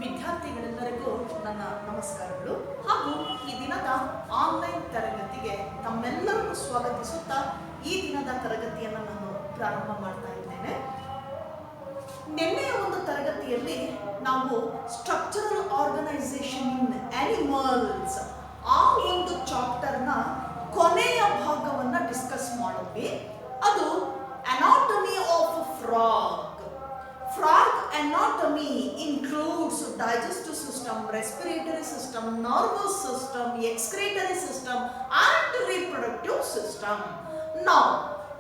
ವಿದ್ಯಾರ್ಥಿಗಳೆಲ್ಲರಿಗೂ ನನ್ನ ನಮಸ್ಕಾರಗಳು ಹಾಗೂ ಈ ದಿನದ ಆನ್ಲೈನ್ ತರಗತಿಗೆ ತಮ್ಮೆಲ್ಲರನ್ನು ಸ್ವಾಗತಿಸುತ್ತಾ ಈ ದಿನದ ತರಗತಿಯನ್ನು ನಾನು ಪ್ರಾರಂಭ ಮಾಡ್ತಾ ಇದ್ದೇನೆ. ನಿನ್ನೆಯ ಒಂದು ತರಗತಿಯಲ್ಲಿ ನಾವು ಸ್ಟ್ರಕ್ಚರಲ್ ಆರ್ಗನೈಸೇಷನ್ ಇನ್ ಆನಿಮಲ್ಸ್ ಆ ಒಂದು ಚಾಪ್ಟರ್ನ ಕೊನೆಯ ಭಾಗವನ್ನು ಡಿಸ್ಕಸ್ ಮಾಡಿದ್ವಿ. ಅದು anatomy of frog. Frog anatomy includes digestive system, respiratory system, nervous system, excretory system and reproductive system. Now,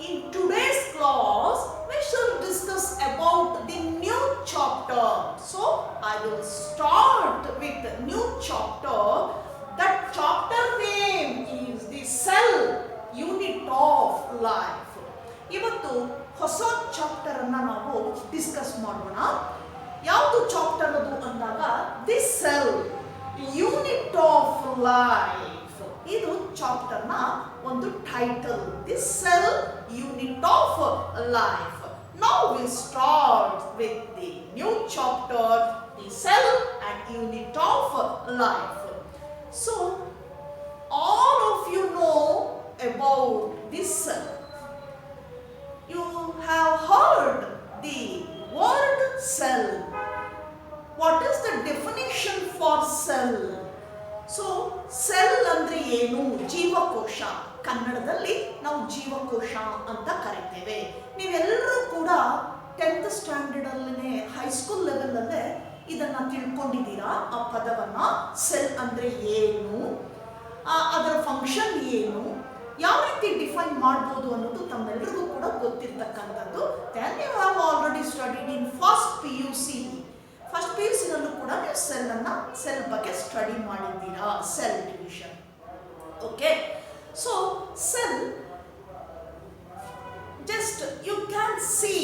in today's class, we shall discuss about the new chapter. So, I will start with the new chapter. That chapter name is the cell unit of life. ಇವತ್ತು ಹೊಸ chapter ಅನ್ನ ನಾವು discuss ಮಾಡೋಣ. ಯಾವುದು chapter ಅದು ಅಂದಾಗ the cell unit of life. ಇದು ಚಾಪ್ಟರ್ನ ಒಂದು title, the cell unit of life. Now we start with the new chapter, the cell and unit of life. So all of you know about this cell. You have heard the word cell. What is the definition for cell? So, cell ಅಂದ್ರೆ ಏನು? ಜೀವಕೋಶ. ಕನ್ನಡದಲ್ಲಿ ನಾವು ಜೀವಕೋಶ ಅಂತ ಕರೀತೇವೆ. ನೀವೆಲ್ಲರೂ ಕೂಡ 10th standard ಅಲ್ಲೇ ಹೈಸ್ಕೂಲ್ ಲೆವೆಲ್ ಅಲ್ಲೇ ಇದನ್ನ ತಿಳ್ಕೊಂಡಿದ್ದೀರಾ. ಆ ಪದವನ್ನ ಸೆಲ್ ಅಂದ್ರೆ ಏನು, ಅದರ ಫಂಕ್ಷನ್ ಏನು, ಯಾವ ರೀತಿ ಡಿಫೈನ್ ಮಾಡ್ಬೋದು ಅನ್ನೋದು ತಮ್ಮೆಲ್ಲರಿಗೂ ಕೂಡ ಗೊತ್ತಿರ್ತಕ್ಕಂಥದ್ದು. Then you have already studied in first PUC. First PUC ನಲ್ಲೂ ಕೂಡ ನೀವು ಸೆಲ್ ಬಗ್ಗೆ ಸ್ಟಡಿ ಮಾಡಿದ್ದೀರಾ, cell division. Okay, so cell just you can see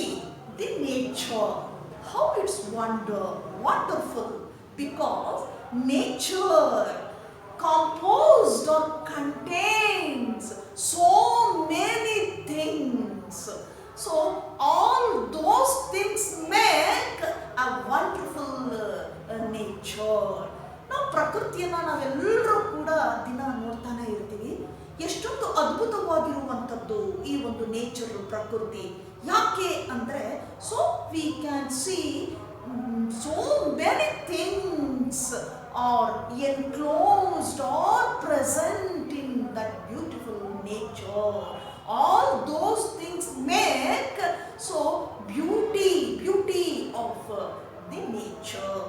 the nature, how it's wonderful, because nature composed or contains so many things. So all those things make a wonderful nature. ನಾವು ಪ್ರಕೃತಿಯನ್ನು ನಾವೆಲ್ಲರೂ ಕೂಡ ದಿನ ನೋಡ್ತಾನೆ ಇರ್ತೀವಿ. ಎಷ್ಟೊಂದು ಅದ್ಭುತವಾಗಿರುವಂಥದ್ದು ಈ ಒಂದು ನೇಚರ್, ಪ್ರಕೃತಿ. ಯಾಕೆ ಅಂದರೆ so we can see so many things are enclosed or present in that beautiful nature. All those things make so beauty of the nature.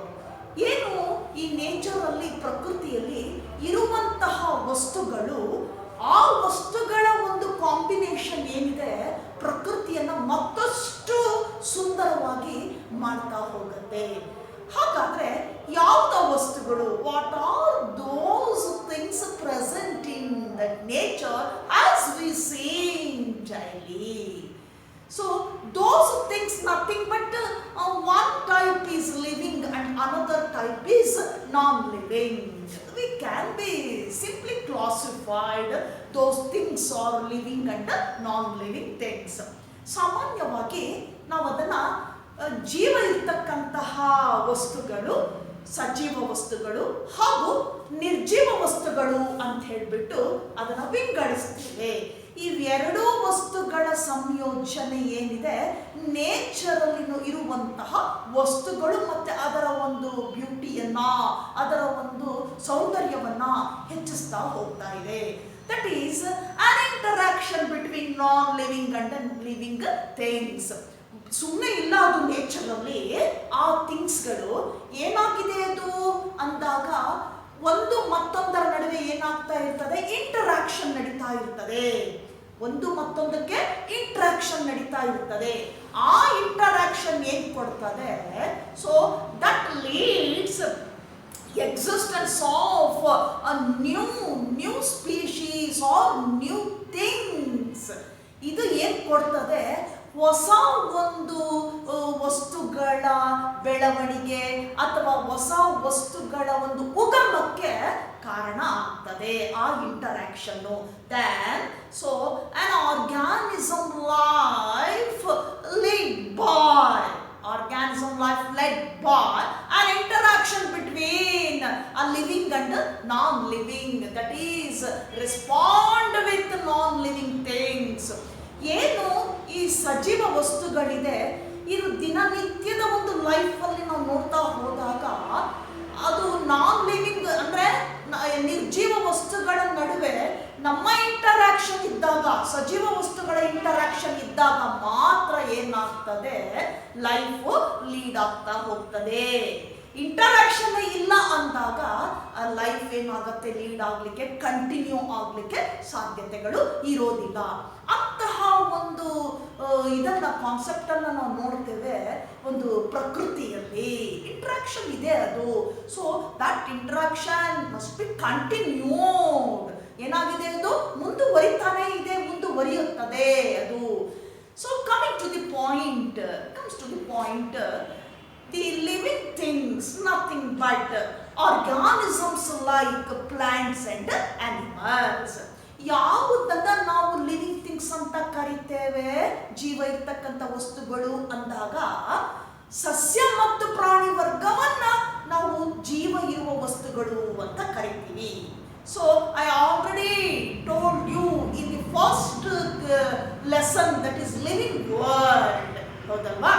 ಏನು ಈ ನೇಚರ್ ಅಲ್ಲಿ, ಪ್ರಕೃತಿಯಲ್ಲಿ ಇರುವಂತಹ ವಸ್ತುಗಳು, ಆ ವಸ್ತುಗಳ ಒಂದು ಕಾಂಬಿನೇಷನ್ ಏನಿದೆ ಪ್ರಕೃತಿಯನ್ನ ಮತ್ತಷ್ಟು ಸುಂದರವಾಗಿ ಮಾಡ್ತಾ ಹೋಗುತ್ತೆ. ಹಾಗಾದ್ರೆ ಯಾವ್ದ ವಸ್ತುಗಳು? What are those things present in that nature as we seen daily? So those things nothing but one type is living and another type is non-living. We can be simply classified those things are living and non-living things. ಸಾಮಾನ್ಯವಾಗಿ ನಾವು ಅದನ್ನ ಜೀವ ಇರ್ತಕ್ಕಂತಹ ವಸ್ತುಗಳು, ಸಜೀವ ವಸ್ತುಗಳು ಹಾಗೂ ನಿರ್ಜೀವ ವಸ್ತುಗಳು ಅಂತ ಹೇಳಿಬಿಟ್ಟು ಅದನ್ನು ವಿಂಗಡಿಸ್ತೀವಿ. ಇವೆರಡೂ ವಸ್ತುಗಳ ಸಂಯೋಜನೆ ಏನಿದೆ ನೇಚರಲ್ಲಿ ಇರುವಂತಹ ವಸ್ತುಗಳು ಮತ್ತೆ ಅದರ ಒಂದು ಬ್ಯೂಟಿಯನ್ನ, ಅದರ ಒಂದು ಸೌಂದರ್ಯವನ್ನ ಹೆಚ್ಚಿಸ್ತಾ ಹೋಗ್ತಾ ಇದೆ. That is on interaction between non living and living things. ಸುಮ್ಮನೆ ಇಲ್ಲ ಅದು ನೇಚರಲ್ಲಿ. ಆ ಥಿಂಗ್ಸ್ಗಳು ಏನಾಗಿದೆ ಅದು ಅಂದಾಗ ಒಂದು ಮತ್ತೊಂದರ ನಡುವೆ ಏನಾಗ್ತಾ ಇರ್ತದೆ? ಇಂಟರಾಕ್ಷನ್ ನಡೀತಾ ಇರ್ತದೆ. ಒಂದು ಮತ್ತೊಂದಕ್ಕೆ ಇಂಟರಾಕ್ಷನ್ ನಡೀತಾ ಇರ್ತದೆ. ಆ ಇಂಟರಾಕ್ಷನ್ ಏನ್ ಕೊಡ್ತದೆ? So that leads existence of a new species or new things. ಇದು ಏನ್ ಕೊಡ್ತದೆ? ಹೊಸ ಒಂದು ವಸ್ತುಗಳ ಬೆಳವಣಿಗೆ ಅಥವಾ ಹೊಸ ವಸ್ತುಗಳ ಒಂದು ಉಗಮಕ್ಕೆ ಕಾರಣ ಆಗ್ತದೆ ಆ interaction. Then so an organism life led by an interaction ಸಜೀವ ವಸ್ತುಗಳಿದೆ. ಇದು ದಿನನಿತ್ಯದ ಒಂದು ಲೈಫಲ್ಲಿ ನಾವು ನೋಡ್ತಾ ಹೋದಾಗ ಅದು ನಾನ್ ಲಿವಿಂಗ್ ಅಂದರೆ ನಿರ್ಜೀವ ವಸ್ತುಗಳ ನಡುವೆ ನಮ್ಮ ಇಂಟರಾಕ್ಷನ್ ಇದ್ದಾಗ, ಸಜೀವ ವಸ್ತುಗಳ ಇಂಟರಾಕ್ಷನ್ ಇದ್ದಾಗ ಮಾತ್ರ ಏನಾಗ್ತದೆ, ಲೈಫ್ ಲೀಡ್ ಆಗ್ತಾ ಹೋಗ್ತದೆ. ಇಂಟರಾಕ್ಷನ್ ಇಲ್ಲ ಅಂದಾಗ ಲೈಫ್ ಏನಾಗುತ್ತೆ, ಲೀಡ್ ಆಗಲಿಕ್ಕೆ, ಕಂಟಿನ್ಯೂ ಆಗಲಿಕ್ಕೆ ಸಾಧ್ಯತೆಗಳು ಇರೋದಿಲ್ಲ. ಅಂತಹ ಒಂದು ಇದನ್ನ ಕಾನ್ಸೆಪ್ಟ್ ಅನ್ನ ನಾವು ನೋಡ್ತೇವೆ ಒಂದು ಪ್ರಕೃತಿಯಲ್ಲಿ. ಇಂಟರಾಕ್ಷನ್ ಇದೆ ಅದು. So that interaction must be continued. ಏನಾಗಿದೆ, ಅದು ಮುಂದುವರಿತಾನೆ ಇದೆ, ಮುಂದುವರಿಯುತ್ತದೆ ಅದು. So coming to the point, the living things, nothing but organisms like plants and animals. ಯಾವುದನ್ನ ನಾವು ಲಿವಿಂಗ್ ಥಿಂಗ್ಸ್ ಅಂತ ಕರಿತೇವೆ, ಜೀವ ಇರ್ತಕ್ಕಂಥ ವಸ್ತುಗಳು ಅಂದಾಗ ಸಸ್ಯ ಮತ್ತು ಪ್ರಾಣಿ ವರ್ಗವನ್ನ ನಾವು ಜೀವ ಇರುವ ವಸ್ತುಗಳು ಅಂತ ಕರಿತೀವಿ. So I already told you in the first lesson, that is living world. ಹೌದಲ್ವಾ?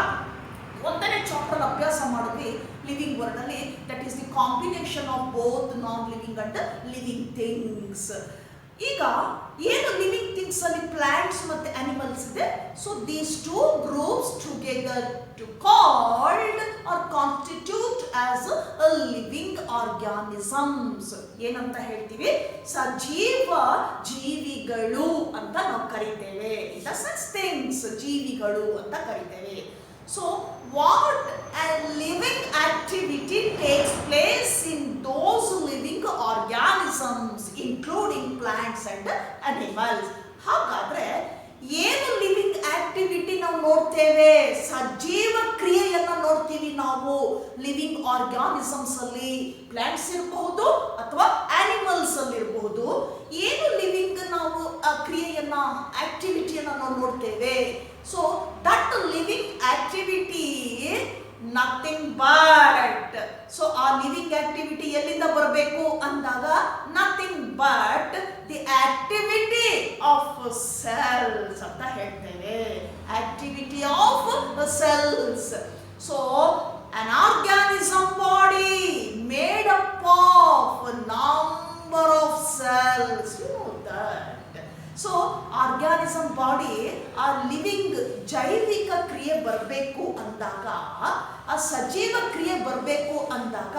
ಒಂದನೇ ಚಾಪ್ಟರ್ ಅಭ್ಯಾಸ ಮಾಡಿದ್ವಿ ಲಿವಿಂಗ್ ವರ್ಡ್ ಅಲ್ಲಿ. That is the combination of both non living and living things. ಈಗ ಏನು ಲಿವಿಂಗ್ ಥಿಂಗ್ಸ್ ಅಲ್ಲಿ ಪ್ಲಾಂಟ್ಸ್ ಮತ್ತೆ ಅನಿಮಲ್ಸ್ ಇದೆ. So these two groups together to called or constitute as living organisms. ಏನಂತ ಹೇಳ್ತೀವಿ, ಸಜೀವ ಜೀವಿಗಳು ಅಂತ ನಾವು ಕರಿತೇವೆ. ಇನ್ ದ ಸೆನ್ಸ್ ಥಿಂಗ್ಸ್, ಜೀವಿಗಳು ಅಂತ ಕರಿತೇವೆ. So what a living activity takes place in those living organisms including plants and animals. ಹಾಗಾದ್ರೆ ಏನು ಲಿವಿಂಗ್ ಆಕ್ಟಿವಿಟಿ ನಾವು ನೋಡ್ತೇವೆ, ಸಜೀವ ಕ್ರಿಯೆಯನ್ನ ನೋಡ್ತೀವಿ ನಾವು ಲಿವಿಂಗ್ ಆರ್ಗ್ಯಾನಿಸಮ್ಸ್ ಅಲ್ಲಿ. ಪ್ಲಾಂಟ್ಸ್ ಇರಬಹುದು ಅಥವಾ ಆನಿಮಲ್ಸ್ ಅಲ್ಲಿ ಇರಬಹುದು. ಏನು ಲಿವಿಂಗ್ ನಾವು ಕ್ರಿಯೆಯನ್ನ, ಆಕ್ಟಿವಿಟಿಯನ್ನ ನಾವು ನೋಡ್ತೇವೆ. So that living activity nothing but, so ಆ ಲಿವಿಂಗ್ ಆಕ್ಟಿವಿಟಿ ಎಲ್ಲಿಂದ ಬರಬೇಕು ಅಂದಾಗ nothing but the activity of cells ಅಂತ ಹೇಳ್ತೇವೆ. Activity of cells. So an organism body made up of a number of cells. You know that. So organism body, ಆ living ಜೈವಿಕ ಕ್ರಿಯೆ ಬರಬೇಕು ಅಂದಾಗ, ಆ ಸಜೀವ ಕ್ರಿಯೆ ಬರಬೇಕು ಅಂದಾಗ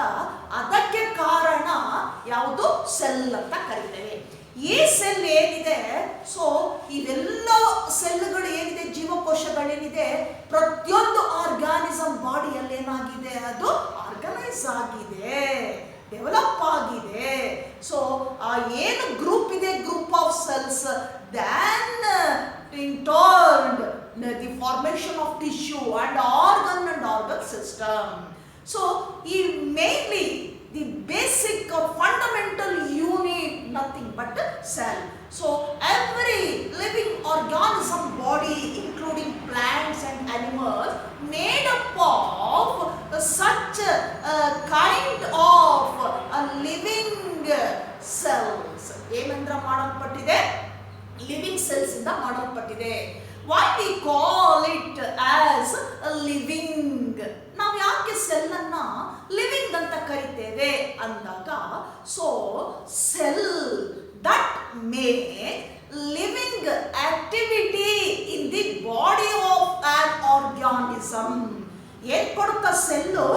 ಅದಕ್ಕೆ ಕಾರಣ ಯಾವುದು, ಸೆಲ್ ಅಂತ ಕರಿತೇವೆ. ಈ ಸೆಲ್ ಏನಿದೆ, ಸೊ ಇವೆಲ್ಲ ಸೆಲ್ಗಳು ಏನಿದೆ, ಜೀವಕೋಶಗಳೇನಿದೆ, ಪ್ರತಿಯೊಂದು ಆರ್ಗ್ಯಾನಿಸಮ್ ಬಾಡಿಯಲ್ಲಿ ಏನಾಗಿದೆ, ಅದು ಆರ್ಗನೈಸ್ ಆಗಿದೆ, ಡೆವಲಪ್ ಆಗಿದೆ. ಸೊ ಆ ಏನು ಗ್ರೂಪ್ ಇದೆ, group of cells, then in turn the formation of tissue and organ system. So mainly the basic or fundamental unit, nothing but cell. So every living organism body including plants and animals made up of such a kind of a living cells. ಏನಂದ್ರ ಮಾಡಲ್ಪಟ್ಟಿದೆ, living cells ಇಂದ ಮಾಡಲ್ಪಟ್ಟಿದೆ. Why we call it as living. ನಾವು ಯಾಕೆ cell ಅನ್ನ living ಅಂತ ಕರಿತೇವೆ ಅಂದಾಗ, so cell that make living activity in the body of an organism. ಏನ್ ಕೊಡುತ್ತಾ ಸೆಲ್ಲು,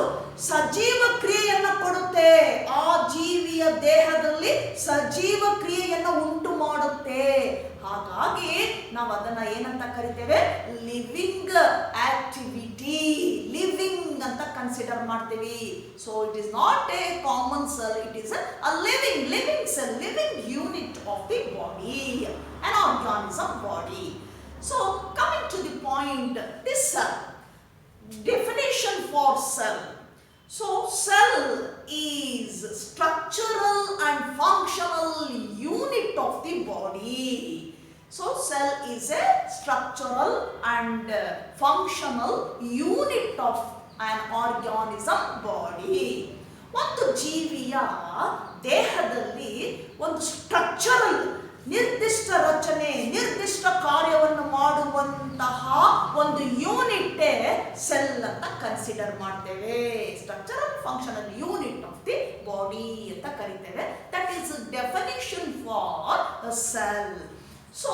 ಸಜೀವ ಕ್ರಿಯೆಯನ್ನ ಕೊಡುತ್ತೆ. ಆ ಜೀವಿಯ ದೇಹದಲ್ಲಿ ಸಜೀವ ಕ್ರಿಯೆಯನ್ನ ಉಂಟು ಮಾಡುತ್ತೆ. ಹಾಗಾಗಿ ನಾವು ಅದನ್ನ ಏನಂತ ಕರಿತೇವೆ, ಲಿವಿಂಗ್ ಆಕ್ಟಿವಿಟಿ, ಲಿವಿಂಗ್ ಅಂತ ಕನ್ಸಿಡರ್ ಮಾಡ್ತೀವಿ. So it is not A common cell, it is a living cell, living unit of the body, an organism body. So coming to the point, this definition for cell. So cell is structural and functional unit of the body. So cell is a structural and functional unit of an organism body. ಒಂದು ಜೀವಿಯ ದೇಹದಲ್ಲಿ ಒಂದು structural ನಿರ್ದಿಷ್ಟ ರಚನೆ, ನಿರ್ದಿಷ್ಟ ಕಾರ್ಯವನ್ನು ಮಾಡುವಂತಹ ಒಂದು ಯೂನಿಟ್ ಸೆಲ್ ಅಂತ ಕನ್ಸಿಡರ್ ಮಾಡ್ತೇವೆ. Structural functional unit of the body ಅಂತ ಕರಿತೇವೆ. That is definition for a cell. So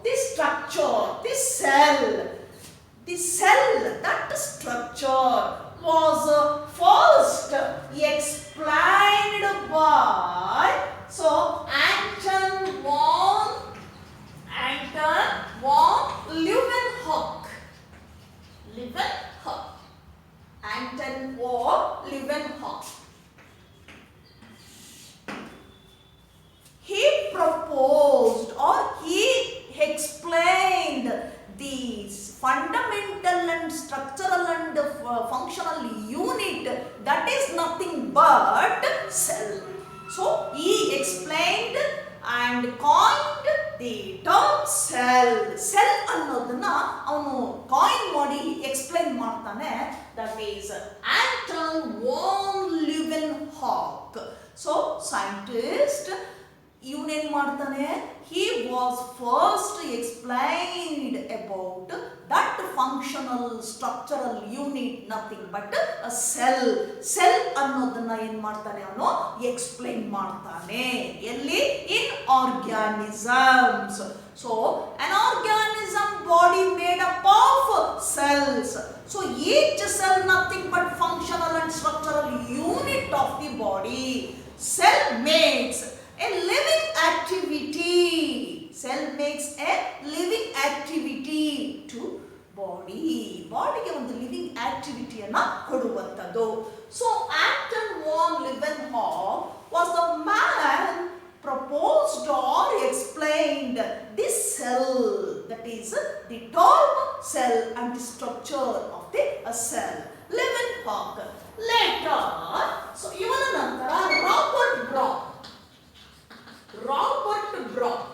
this structure, this cell, the cell, that structure was first explained by Anton von Leeuwenhoek. Anton von Leeuwenhoek. He proposed or he explained these fundamental and structural and functional unit, that is nothing but cell. So he explained and coined the term cell. Cell ಅನ್ನೋದನ್ನ ಅವನು coin ಮಾಡಿ explain ಮಾಡ್ತಾನೆ. That is Anton von Leeuwenhoek. So scientist ಇವನೇನ್ ಮಾಡ್ತಾನೆ, he was first explained about that functional structural unit, nothing but a cell. Cell ಅನ್ನೋದನ್ನ ಏನ್ ಮಾಡ್ತಾನೆ ಅವನು explain ಮಾಡ್ತಾನೆ. ಎಲ್ಲಿ? in organisms. So an organism body made up of cells. So each cell nothing but functional and structural unit of the body. Cell makes a living activity. Cell makes a living activity to body. ಬಾಡಿಗೆ ಒಂದು living ಆಕ್ಟಿವಿಟಿಯನ್ನ ಕೊಡುವಂಥದ್ದು. So Anton van Leeuwenhoek was the man proposed or explained this cell, that is the term cell and the structure of the cell. Leeuwenhoek. Later, so ಇವನ ನಂತರ Robert Brock,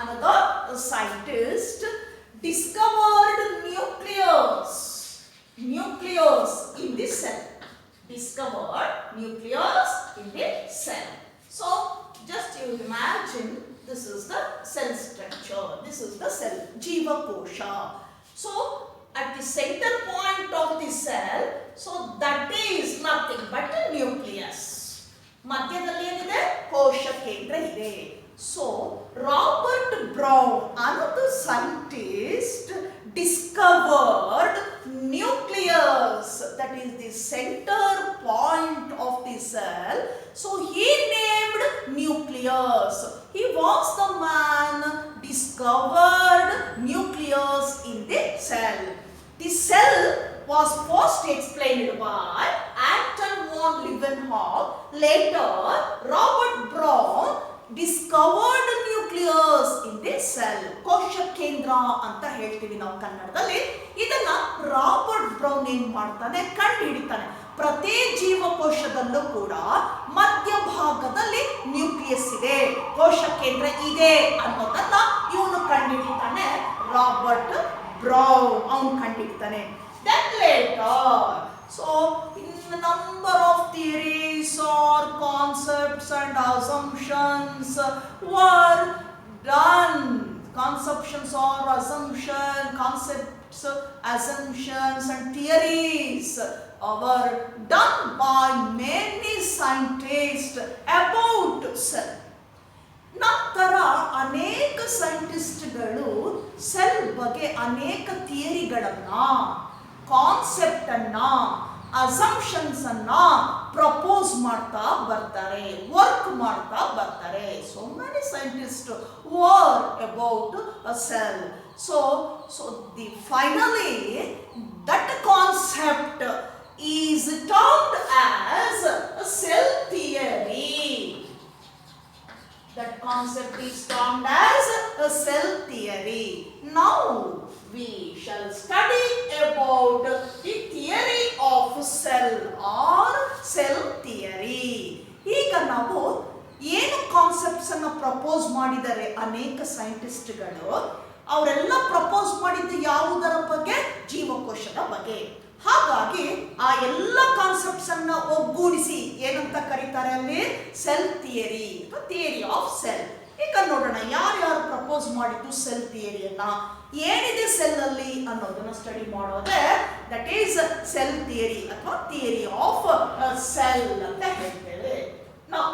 another scientist, discovered nucleus in the cell. Discovered nucleus in the cell. So just you imagine, this is the cell structure. This is the cell, Jeevakosha. So at the center point of the cell, so that is nothing but a nucleus. ಮಧ್ಯದಲ್ಲಿ ಏನಿದೆ? ಕೋಶ ಕೇಂದ್ರ ಇದೆ. So Robert Brown, another scientist, discovered nucleus, that is the center point of the cell. So he named nucleus. He was the man discovered nucleus in the cell. The cell was first explained by Anton von Leeuwenhoek. Later, Robert Brown discovered nucleus in the cell. ಕೋಶ ಕೇಂದ್ರ ಅಂತ ಹೇಳ್ತೀವಿ ನಾವು ಕನ್ನಡದಲ್ಲಿ. ಇದನ್ನ Robert brown ಏನ್ ಮಾಡ್ತಾನೆ, ಕಂಡು ಹಿಡಿತಾನೆ. ಪ್ರತಿ ಜೀವಕೋಶದಲ್ಲೂ ಕೂಡ ಮಧ್ಯಭಾಗದಲ್ಲಿ ನ್ಯೂಕ್ಲಿಯಸ್ ಇದೆ, ಕೋಶ ಕೇಂದ್ರ ಇದೆ ಅನ್ನೋದನ್ನ ಇವನು ಕಂಡು ಹಿಡಿತಾನೆ. ರಾಬರ್ಟ್ ಬ್ರೌನ್ ಅವನು ಕಂಡು ಹಿಡಿತಾನೆ. Then later, so in a number of theories or concepts and assumptions were done. Conceptions or concepts, assumptions and theories were done by many scientists about cell. ನಂತರ ಅನೇಕ ಸೈಂಟಿಸ್ಟ್ಗಳು ಸೆಲ್ ಬಗ್ಗೆ ಅನೇಕ ಥಿಯರಿಗಳನ್ನ, ಕಾನ್ಸೆಪ್ಟ್ ಅನ್ನ, assumptions ಅನ್ನ propose ಮಾಡ್ತಾ ಬರ್ತಾರೆ, work ಮಾಡ್ತಾ ಬರ್ತಾರೆ. So many scientist work about a cell. So the finally that concept is termed as a cell theory. That concept is termed as a cell theory. Now we shall study about the theory of cell or cell theory. ಈಗ ನಾವು ಏನು concepts ಅನ್ನು propose ಮಾಡಿದ್ದಾರೆ ಅನೇಕ ಸೈಂಟಿಸ್ಟ್ಗಳು, ಅವರೆಲ್ಲ propose ಮಾಡಿದ್ದು ಯಾವುದರ ಬಗ್ಗೆ? ಜೀವಕೋಶದ ಬಗ್ಗೆ. ಹಾಗಾಗಿ ಆ ಎಲ್ಲ ಕಾನ್ಸೆಪ್ಟ್ಸ್ ಅನ್ನ ಒಗ್ಗೂಡಿಸಿ ಏನಂತ ಕರೀತಾರೆ ಅಲ್ಲಿ ಸೆಲ್ ಥಿಯರಿ ಅಥವಾ ಥಿಯರಿ ಆಫ್ ಸೆಲ್. ಈಗ ನೋಡೋಣ ಯಾರ್ಯಾರು ಪ್ರಪೋಸ್ ಮಾಡಿದ್ದು ಸೆಲ್ ಥಿಯರಿಯನ್ನ, ಏನಿದೆ ಸೆಲ್ ಅಲ್ಲಿ ಅನ್ನೋದನ್ನ ಸ್ಟಡಿ ಮಾಡೋದೇ ದಟ್ ಈಸ್ ಸೆಲ್ ಥಿಯರಿ ಅಥವಾ ಥಿಯರಿ ಆಫ್ ಸೆಲ್ ಅಂತ ಹೇಳ್ತೇವೆ. ನಾವು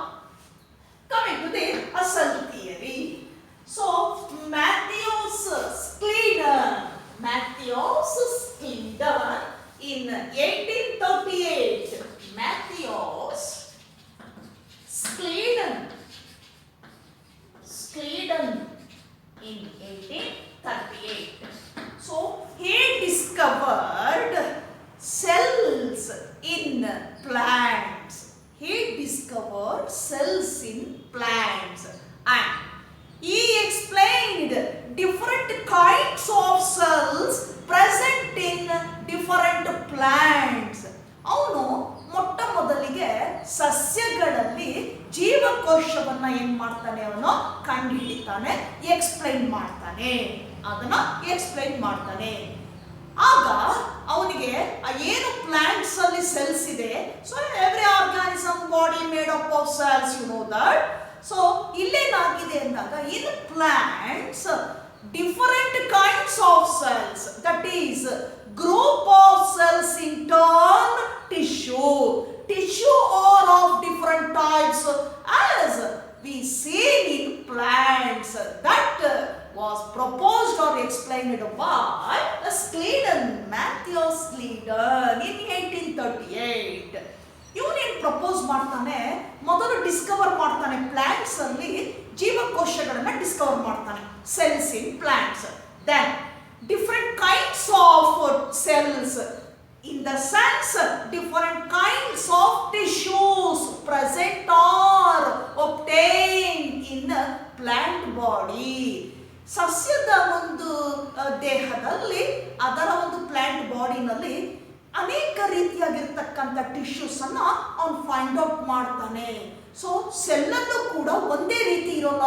coming to the cell theory. So Matthias Schliemann in 1838. Matthias Schliemann in 1838. So he discovered cells in plants. He discovered cells in plants and he explained different kinds of cells present in different plants. ಅವನು ಮೊಟ್ಟ ಮೊದಲಿಗೆ ಸಸ್ಯಗಳಲ್ಲಿ ಜೀವಕೋಶವನ್ನ ಏನ್ ಮಾಡ್ತಾನೆ, ಅವನು ಕಂಡುಹಿಡಿತಾನೆ, explain ಮಾಡ್ತಾನೆ, ಅದನ್ನ explain ಮಾಡ್ತಾನೆ. ಆಗ ಅವನಿಗೆ ಏನು ಪ್ಲಾಂಟ್ಸ್ ಅಲ್ಲಿ ಸೆಲ್ಸ್ ಇದೆ, so every organism body made up of cells, you know that. So ಇಲ್ಲೇನಾಗಿದೆ ಅಂದಾಗ in plants different kinds of cells, that is group of cells in turn tissue. Tissue are of different types as we see in plants. That was proposed or explained by Schliemann, Matthias Schliemann in 1838. ಇವನೇನು propose ಮಾಡ್ತಾನೆ, ಮೊದಲು Discover ಮಾಡ್ತಾನೆ plants ಅಲ್ಲಿ ಜೀವಕೋಶಗಳನ್ನ discover ಮಾಡ್ತಾನೆ, cells in plants. Then different kinds of cells, in the sense different kinds of tissues present or obtained in the plant body. ಸಸ್ಯದ ಒಂದು ದೇಹದಲ್ಲಿ, ಅದರ ಒಂದು ಪ್ಲಾಂಟ್ ಬಾಡಿನಲ್ಲಿ ಅನೇಕ ರೀತಿಯಾಗಿರ್ತಕ್ಕಂಥ ಟಿಶ್ಯೂಸ್ ಅನ್ನ ಅವನು ಫೈಂಡ್ ಔಟ್ ಮಾಡ್ತಾನೆ. ಸೊ ಸೆಲ್ಲಲ್ಲೂ ಕೂಡ ಒಂದೇ ರೀತಿ ಇರೋಲ್ಲ.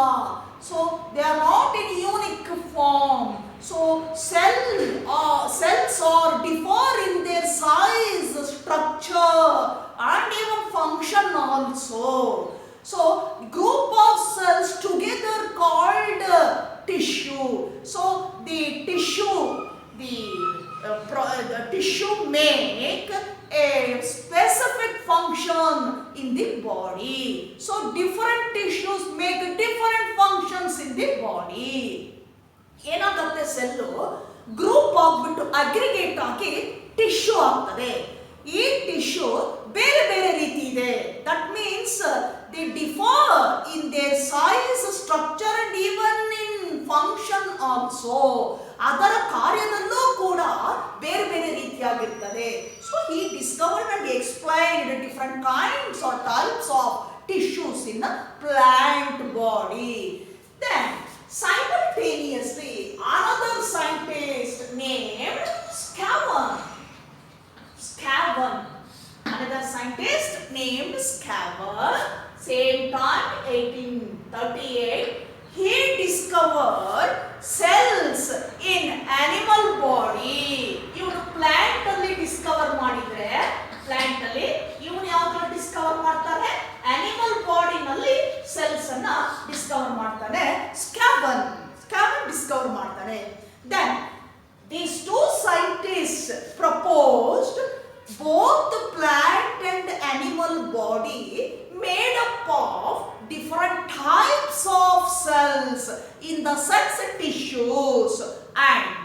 So they are not in unique form. So cells are differ in their size, structure and even function also. So group of cells together called tissue. So the tissue make a specific function in the body. So different tissues make different functions in the body. ಏನಾಗುತ್ತೆ, cell group ಆಗ್ಬಿಟ್ಟು aggregate ಆಗಿ tissue ಆಗ್ತದೆ. ಈ tissue ಬೇರೆ ಬೇರೆ ರೀತಿ ಇದೆ. That means they differ in their size, structure and even in function also. ಅದರ ಕಾರ್ಯದಲ್ಲೂ ಕೂಡ ಬೇರೆ ಬೇರೆ ರೀತಿಯಾಗಿರ್ತದೆ. So he discovered and explained different kinds or types of tissues in plant body. Then simultaneously another scientist named Scavon, another scientist named Scavon, same time 1838, he discovered cells in animal body. ಇವನು plant ಅಲ್ಲಿ discover ಮಾಡಿದ್ರೆ, plant ಅಲ್ಲಿ ಇವನು ಯಾವ್ದು discover ಮಾಡ್ತಾನೆ, animal ಬಾಡಿನಲ್ಲಿ cells ಅನ್ನ discover ಮಾಡ್ತಾನೆ. ಸ್ಕ್ಯಾವನ್ ಡಿಸ್ಕವರ್ ಮಾಡ್ತಾನೆ. Then these two scientists proposed both plant and animal body made up of different types of cells in the sex tissues, and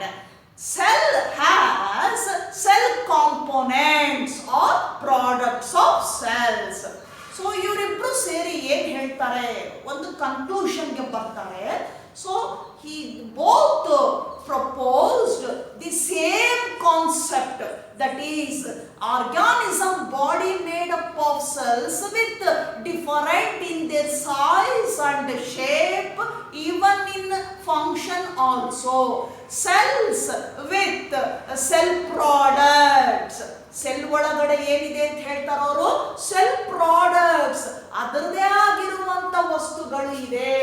cell has cell components or products of cells. So ಇವರಿಬ್ರು ಸೇರಿ ಏನ್ ಹೇಳ್ತಾರೆ, ಒಂದು ಕನ್ಕ್ಲೂಷನ್ಗೆ ಬರ್ತಾರೆ. So he both proposed the same concept, that is organism body made up of cells with different in their size and shape, even in function also. Cells with cell products, cell ಒಳಗಡೆ ಏನಿದೆ ಅಂತ ಹೇಳ್ತಾರ ಅವರು, cell products, ಅದರದೇ ಆಗಿರುವಂತ ವಸ್ತುಗಳು ಇದೆ,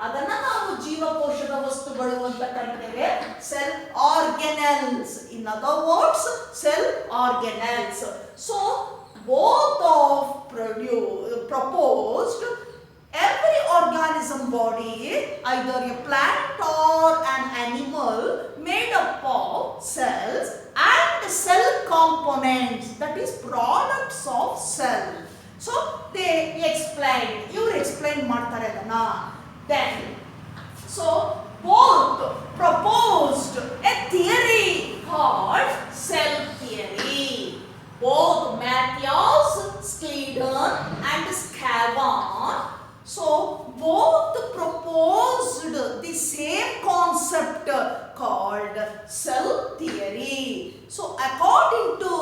ಅದನ್ನ ನಾವು ಜೀವಕೋಶದ ವಸ್ತುಗಳು ಅಂತ ಕರಿತೇವೆ, cell organelles. In other words, cell organelles. So both of proposed every organism body, either a plant or an animal, made up of cells and cell components, that is products of cell. So they explain, you explain ಮಾಡ್ತಾರೆ ಅದನ್ನ. Then so both proposed a theory called cell theory. Both Matthias, Schleiden and Scavon, so both proposed the same concept called cell theory. So according to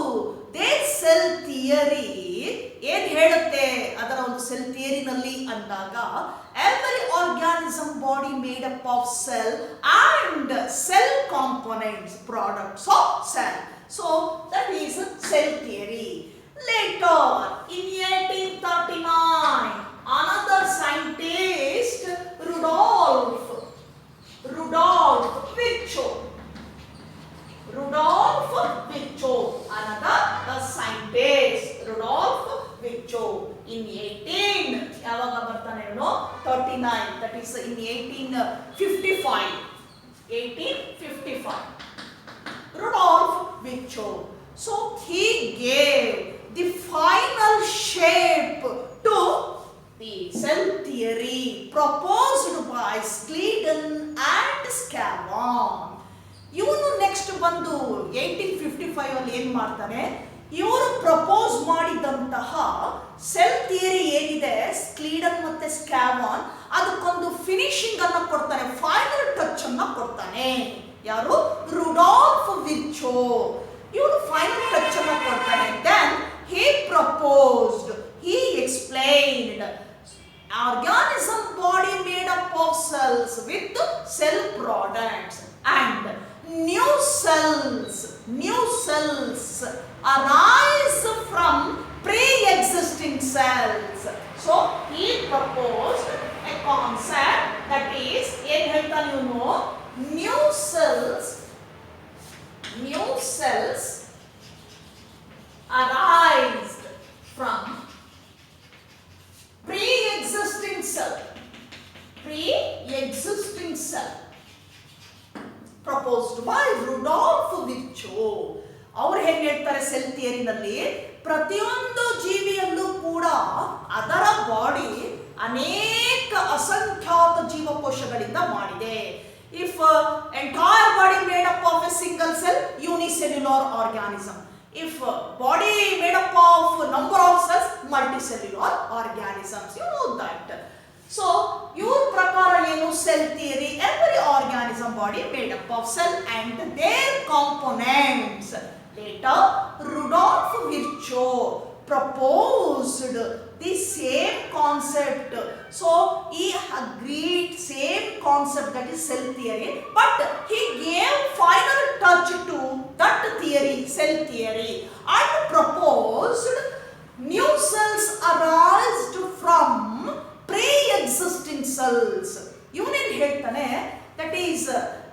their cell theory, ಏನು ಹೇಳುತ್ತೆ ಅದರ ಒಂದು cell ಥಿಯರಿನಲ್ಲಿ ಅಂದಾಗ, every organism body made up of cell and cell components, products of cell. So that is cell theory. Later in 1839, another scientist, Rudolf Virchow, another scientist, Rudolf Virchow, in 1839, that is in 1855. Rudolf Virchow. So he gave the final shape to the cell theory proposed by Schleiden and Scavon. ಇವನು next ಬಂದು 1855 ಅಲ್ಲಿ ಏನ್ ಮಾಡ್ತಾನೆ, ಇವರು propose ಮಾಡಿದಂತಹ cell theory ಏನಿದೆ, ಸ್ಕ್ಲೀಡನ್ ಮತ್ತೆ ಸ್ಕ್ಯಾವಾನ್, ಅದಕ್ಕೊಂದು ಫಿನಿಶಿಂಗ್ ಅನ್ನ ಕೊಡ್ತಾನೆ, ಫೈನಲ್ ಟಚ್ ಅನ್ನ ಕೊಡ್ತಾನೆ. ಯಾರು? ರುಡಾಲ್ಫ್ ವಿರ್ಚೋ. ಇವನು ಫೈನಲ್ ಟಚ್ ಅನ್ನ ಕೊಡ್ತಾನೆ. Then he proposed, he explained organism body made up of cells with cell products and new cells arise from pre-existing cells. So he proposed a concept that is, ಏನು ಹೇಳ್ತಾನೆ ಇವನು, new cells arise from pre-existing cell proposed by Rudolf Virchow. ಅವರು ಹೇಗೆ ಹೇಳ್ತಾರೆ cell ಥಿಯರಿನಲ್ಲಿ, ಪ್ರತಿಯೊಂದು ಜೀವಿಯಲ್ಲೂ ಕೂಡ ಅದರ body ಅನೇಕ ಅಸಂಖ್ಯಾತ ಜೀವಕೋಶಗಳಿಂದ ಮಾಡಿದೆ. If entire body made up of a single cell, unicellular organism. If body made up of number of cells, multicellular organisms. You know that. So your ಪ್ರಕಾರ ಏನು cell theory, every organism body made up of cell and their components. Later Rudolf Virchow proposed the same concept. So he agreed same concept, that is cell theory, but he gave final touch to that theory, cell theory, and proposed new cells arised from pre-existing cells. ಇವನೇನು ಹೇಳ್ತಾನೆ, that is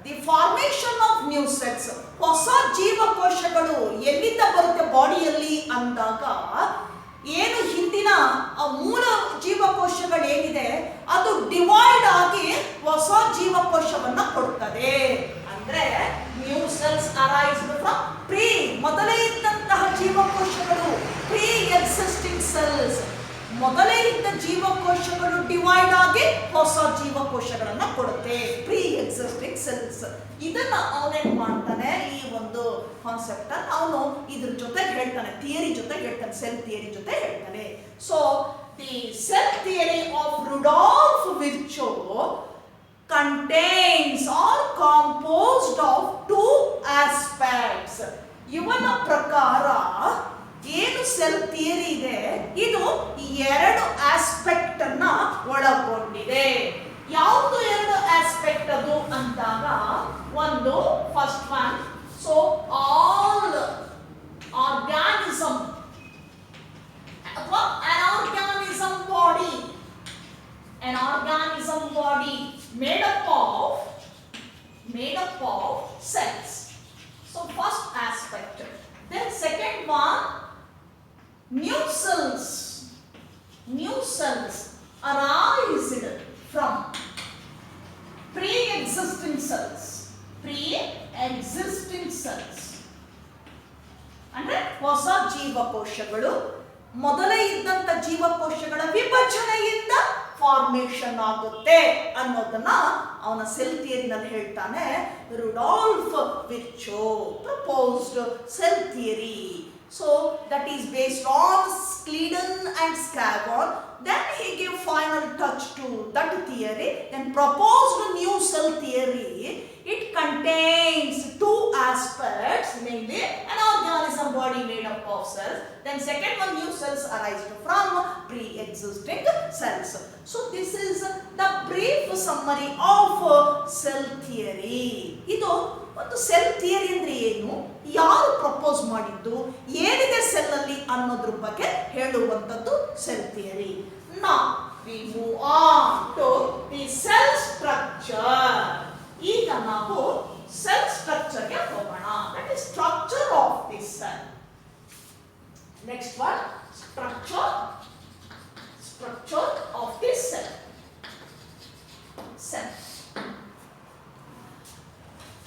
the formation of new cells. ಹೊಸ ಜೀವಕೋಶಗಳು ಎಲ್ಲಿಂದ ಬರುತ್ತೆ ಬಾಡಿಯಲ್ಲಿ ಅಂದಾಗ, ಏನು ಹಿಂದಿನ ಮೂಲ ಜೀವಕೋಶಗಳು ಏನಿದೆ ಅದು ಡಿವೈಡ್ ಆಗಿ ಹೊಸ ಜೀವಕೋಶವನ್ನ ಕೊಡ್ತದೆ. ಅಂದ್ರೆ new cells arised from pre, ಮೊದಲೇ ಇದ್ದಂತಹ ಜೀವಕೋಶಗಳು, ಪ್ರೀ ಎಕ್ಸಿಸ್ಟಿಂಗ್ ಸೆಲ್ಸ್, ಮೊದಲೇ ಇದ್ದ ಜೀವಕೋಶಗಳು ಡಿವೈಡ್ ಆಗಿ ಹೊಸ ಜೀವಕೋಶಗಳನ್ನ ಕೊಡುತ್ತೆ, ಪ್ರೀ ಎಕ್ಸಿಸ್ಟಿಂಗ್ ಸೆಲ್ಸ್. ಇದನ್ನ ಅವನೇನ್ ಮಾಡ್ತಾನೆ, ಈ ಒಂದು ಕಾನ್ಸೆಪ್ಟ್ ಅವನು ಇದ್ರ ಜೊತೆಗೆ ಹೇಳ್ತಾನೆ, ಥಿಯರಿ ಜೊತೆಗೆ ಹೇಳ್ತಾನೆ, ಸೆಲ್ ಥಿಯರಿ ಜೊತೆ ಹೇಳ್ತಾನೆ. So the cell theory of Rudolf Virchow contains or composed of two aspects. ಇವನ ಪ್ರಕಾರ ಏನು ಸೆಲ್ ಥಿಯರಿ ಇದೆ, ಇದು ಎರಡು ಆಸ್ಪೆಕ್ಟ್ ಅನ್ನ ಒಳಗೊಂಡಿದೆ. ಯಾವುದು ಎರಡು ಆಸ್ಪೆಕ್ಟ್ ಅದು ಅಂದಾಗ, ಒಂದು first one, so all organism ಹೊಸ ಜೀವಕೋಶಗಳು ಮೊದಲೇ ಇದ್ದಂತ ಜೀವಕೋಶಗಳ ವಿಭಜನೆಯಿಂದ ಫಾರ್ಮೇಷನ್ ಆಗುತ್ತೆ ಅನ್ನೋದನ್ನ ಅವನ ಸೆಲ್ ಥಿಯರಿನಲ್ಲಿ ಹೇಳ್ತಾನೆ. Rudolf Virchow proposed cell theory. So that is based on Schleiden and Scavon. Then he gave final touch to that theory and proposed a new cell theory. It contains two aspects, namely an organism body made up of cells. Then second one, new cells arise from pre-existing cells. So this is the brief summary of cell theory. ಇದು ಒಂದು cell theory ಅಂದ್ರೆ ಏನು, ಯಾರು propose ಮಾಡಿದ್ದು, ಏನಿದೆ cell ಅಲ್ಲಿ ಅನ್ನೋದ್ರ ಬಗ್ಗೆ ಹೇಳುವಂಥದ್ದು cell theory. Now we move on to the cell structure. ಈಗ ನಾವು ಸೆಲ್ ಸ್ಟ್ರಕ್ಚರ್ ಗೆ ಹೋಗೋಣ. That is structure of the cell. Next one, structure of the cell.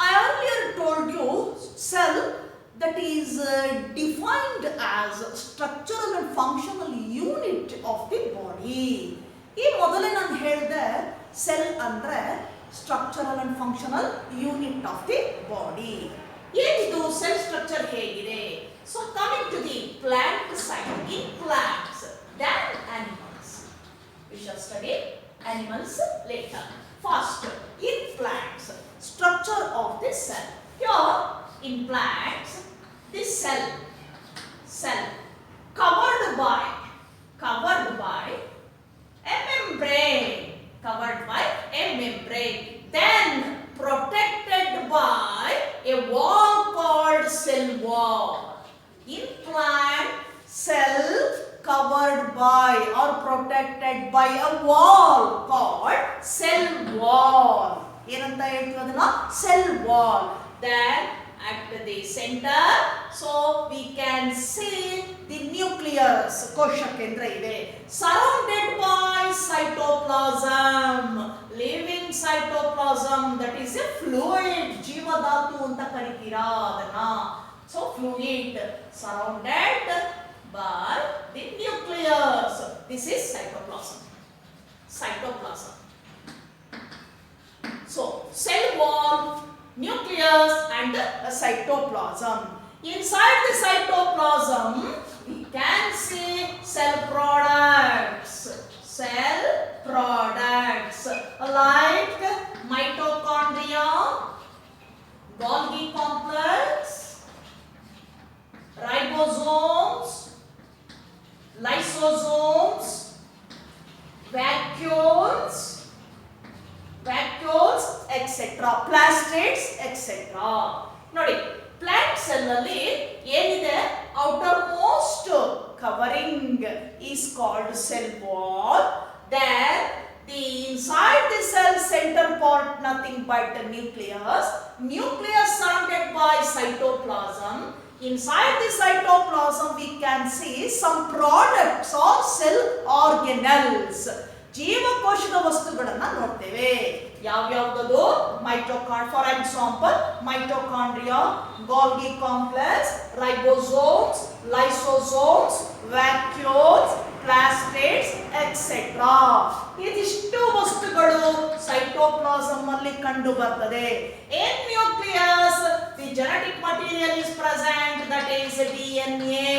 I earlier told you cell that is defined as structural and functional unit of the body. ಈ ಮೊದಲೇ ನಾನು ಹೇಳಿದೆ cell ಅಂದ್ರೆ structural and functional unit of the body. ಏನಿದು cell structure ಹೇಗಿದೆ? So coming to the plant side, in plants than animals. We shall study animals later. First, in plants, structure of the cell. Here, in plants, the cell covered by a membrane, then protected by a wall called cell wall. In plant, cell covered by or protected by a wall called cell wall. ಏನಂತ ಹೇಳ್ತೀವಿ ಅದನ್ನ? cell wall. Then at the center, so we can see the nucleus, ಕೋಶಕೇಂದ್ರ ಇದೆ, surrounded by cytoplasm, living cytoplasm, that is a fluid, ಜೀವಧಾತು ಅಂತ ಕರೀತೀರಾ ಅದನ್ನ. So fluid surrounded by the nucleus. This is cytoplasm. So cell wall, nucleus and cytoplasm. Inside the cytoplasm we can see cell products like mitochondria, Golgi complex, ribosomes, lysosomes, vacuoles, etc., plastids, etc. ನೋಡಿ, plant cell ಅಲ್ಲಿ ಏನಿದೆ, outer most covering is called cell wall. Then the inside the cell center part nothing but the nucleus surrounded by cytoplasm. Inside the cytoplasm we can see some products or cell organelles. ಜೀವಕೋಶದ ವಸ್ತುಗಳನ್ನ ನೋಡ್ತೇವೆ. ಯಾವ್ಯಾವ್ದು? For example mitochondria, Golgi complex, ribosomes, lysosomes, vacuoles, plastids etcetera. ಇದಿಷ್ಟು ವಸ್ತುಗಳು cytoplasm ಅಲ್ಲಿ ಕಂಡು ಬರ್ತದೆ. In nucleus the genetic material is present, that is DNA.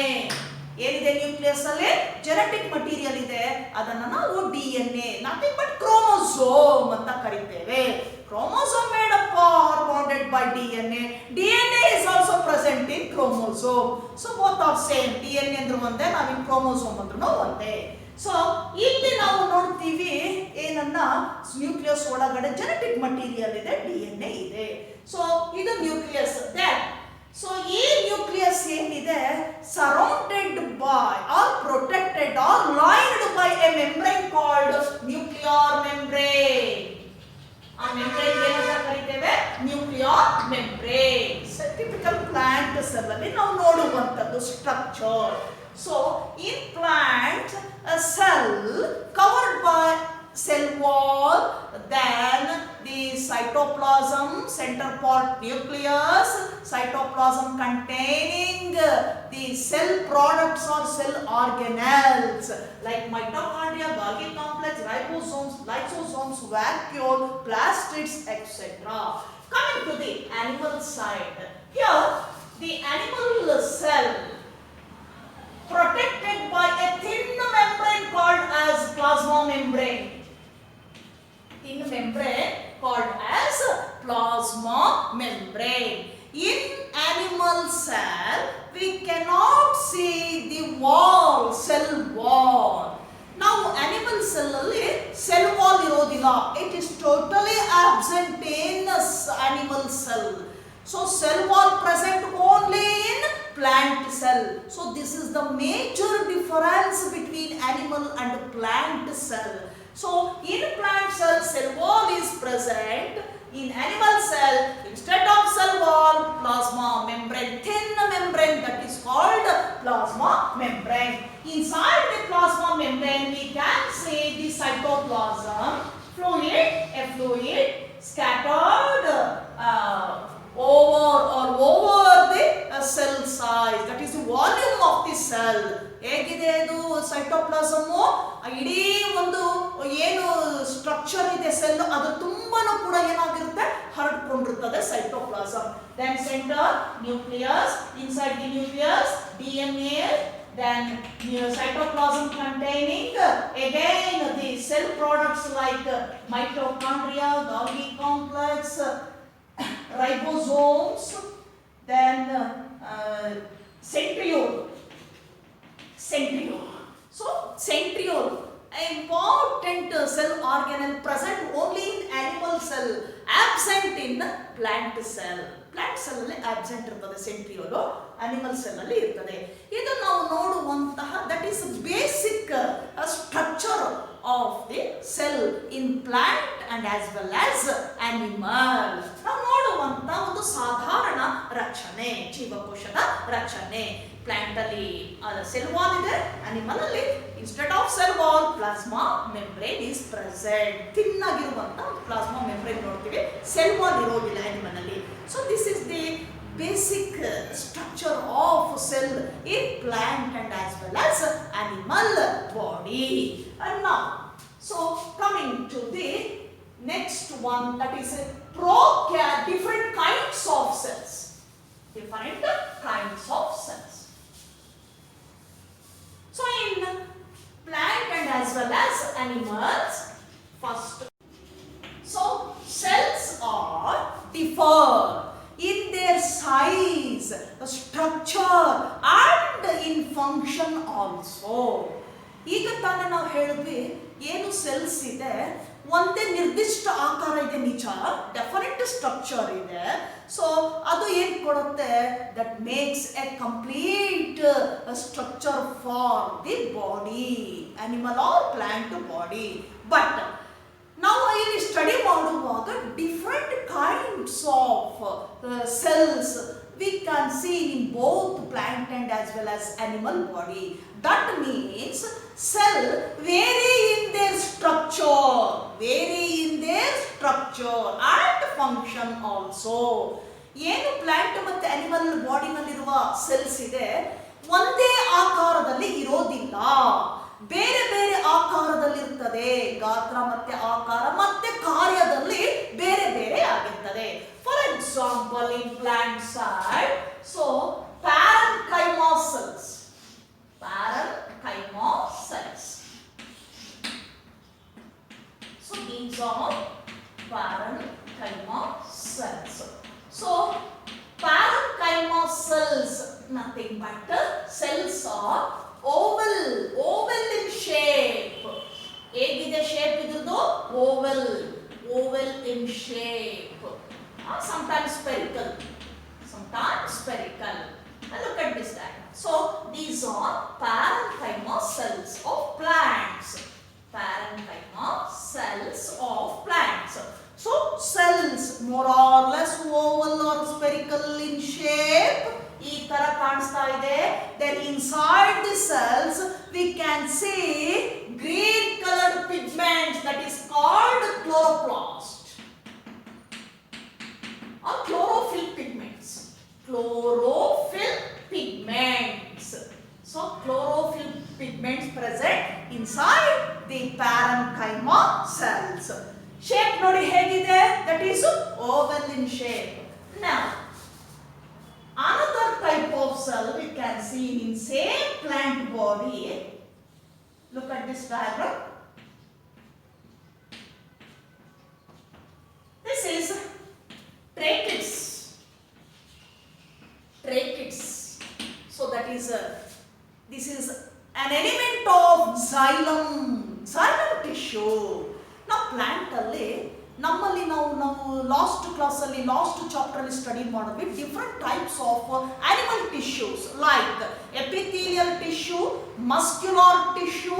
ಏನಿದೆ ನ್ಯೂಕ್ಲಿಯಸ್ ಅಲ್ಲಿ? ಜೆನೆಟಿಕ್ ಮಟೀರಿಯಲ್ ಇದೆ, ಅದನ್ನ ನಾವು DNA, ನಥಿಂಗ್ ಬಟ್ ಕ್ರೋಮೋಸೋಮ್ ಅಂತ ಕರೀತೇವೆ. Chromosome made up or bounded by DNA. DNA is also present in chromosome. So both are same. DNA ಅಂದ್ರೂ ಒಂದೇ, ನಾವಿನ್ chromosome ಅಂದ್ರೂ ಒಂದೇ. ಸೊ ಇಲ್ಲಿ ನಾವು ನೋಡ್ತೀವಿ ಏನನ್ನ, ನ್ಯೂಕ್ಲಿಯಸ್ ಒಳಗಡೆ ಜೆನೆಟಿಕ್ ಮಟೀರಿಯಲ್ ಇದೆ, DNA ಇದೆ. ಸೊ ಇದು ನ್ಯೂಕ್ಲಿಯಸ್. ಸೊ ಈ ನ್ಯೂಕ್ಲಿಯಸ್ ಏನಿದೆ, surrounded by or protected or lined by a membrane called nuclear membrane. ಆ ಮೆಂಬ್ರೇನ್ ಏನಂತ ಕರೀತೇವೆ? Nuclear membrane. Typical plant cell ಅಲ್ಲಿ ನಾವು ನೋಡುವಂತದ್ದು structure. So in plant a cell covered by cell wall, then the cytoplasm, center part nucleus, cytoplasm containing the cell products or cell organelles like mitochondria, Golgi complex, ribosomes, lysosomes, vacuole, plastids, etc. Coming to the animal side, here the animal cell protected by a thin membrane called as plasma membrane. Thin membrane called as plasma membrane. In animal cell, we cannot see the wall, cell wall. Now animal cell alli cell wall irodilla. It is totally absent in animal cell. So cell wall present only in plant cell. So this is the major difference between animal and plant cell. So in plant cell, cell wall is present. In animal cell, instead of cell wall, plasma membrane, thin membrane, that is called plasma membrane. Inside the plasma membrane, we can see the cytoplasm, fluid, a fluid scattered over the cell size, that is the volume of the cell. ಹೇಗಿದೆ ಅದು cytoplasm ಇಡೀ ಒಂದು ಏನು structure ಇದೆ cell ಅದು ತುಂಬಾನು ಕೂಡ ಏನಾಗಿರುತ್ತೆ ಹರಡಿಕೊಂಡಿರುತ್ತದೆ cytoplasm. Then centre nucleus, inside the nucleus DNA, then cytoplasm containing again the cell products like mitochondria, Golgi complex, ribosomes, then centriole. So centriole, an important cell organelle present only in animal cell, absent in plant cell. Plant cell ಅಲ್ಲಿ absent ಇರ್ತದೆ centriole, animal cell ಅಲ್ಲಿ ಇರ್ತದೆ. ಇದು ನಾವು ನೋಡುವಂತಹ that is basic structure of the cell in plant and as well as animal. ನಾವು ನೋಡುವಂತ ಒಂದು ಸಾಧಾರಣ ರಚನೆ, ಜೀವಕೋಶದ ರಚನೆ. ಪ್ಲಾಂಟ್ ಅಲ್ಲಿ ಸೆಲ್ ವಾಲ್ ಇದೆ, ಅನಿಮಲ್ ಅಲ್ಲಿ instead of cell wall plasma membrane is present. Thin ಆಗಿರುವಂತ ಪ್ಲಾಸ್ಮಾ ಮೆಂಬ್ರೇನ್ ನೋಡ್ತೀವಿ, ಸೆಲ್ ವಾಲ್ ಇರೋದಿಲ್ಲ ಅನಿಮಲ್ ಅಲ್ಲಿ. So this is the basic structure of cell in plant and as well as animal body. And now, so coming to the next one, that is different kinds of cells. Different kinds of cells. So in plant and as well as animals, first, so cells are different in their size, structure and in function also. ಈಗ ತಾನೇ ನಾವು ಹೇಳಿದ್ವಿ ಏನು cells ಇದೆ ಒಂದೇ ನಿರ್ದಿಷ್ಟ ಆಕಾರ ಇದೆ, ನಿಜ, ಡೆಫಿನೆಟ್ ಸ್ಟ್ರಕ್ಚರ್ ಇದೆ. ಸೊ ಅದು ಏನು ಕೊಡುತ್ತೆ, that makes a complete structure for the body, animal or plant body. But ನಾವು ಇಲ್ಲಿ ಸ್ಟಡಿ ಮಾಡುವಾಗ different kinds of cells we can see in both plant and as well as animal body. That means cell vary in their structure and function also. ಏನು plant ಮತ್ತೆ animal ಬಾಡಿನಲ್ಲಿರುವ cells ಇದೆ ಒಂದೇ ಆಕಾರದಲ್ಲಿ ಇರೋದಿಲ್ಲ, ಬೇರೆ ಬೇರೆ ಆಕಾರದಲ್ಲಿರ್ತದೆ. ಗಾತ್ರ ಮತ್ತೆ ಆಕಾರ ಮತ್ತೆ ಕಾರ್ಯದಲ್ಲಿ ಬೇರೆ ಬೇರೆ ಆಗಿರ್ತದೆ. For example, in plant side, so parenchyma cells. So these are parenchyma cells. So parenchyma cells, nothing but cells are oval in shape. ಹೇಗಿದೆ shape ಇದ್ರದ್ದು? oval in shape. Sometimes spherical. Now look at this diagram. So these are parenchyma cells of plants. So cells more or less oval or spherical in shape. ಈ ತರ ಕಾಣಿಸ್ತಾ ಇದೆ. Then inside the cells we can see green colored pigments, that is called chloroplast. chlorophyll pigments. So chlorophyll pigments present inside the parenchyma cells. Shape ನೋಡಿ ಹೇಗಿದೆ? That is oval in shape. Now another type of cell we can see in same plant body. Look at this diagram. This is tracheids. Tracheids. So that is this is an element of xylem tissue. Now plant ಅಲ್ಲಿ ನಮ್ಮಲ್ಲಿ ನಾವು last class ಅಲ್ಲಿ last chapter ಅಲ್ಲಿ study ಮಾಡಿದ್ವಿ different types of animal tissues like epithelial tissue, muscular tissue,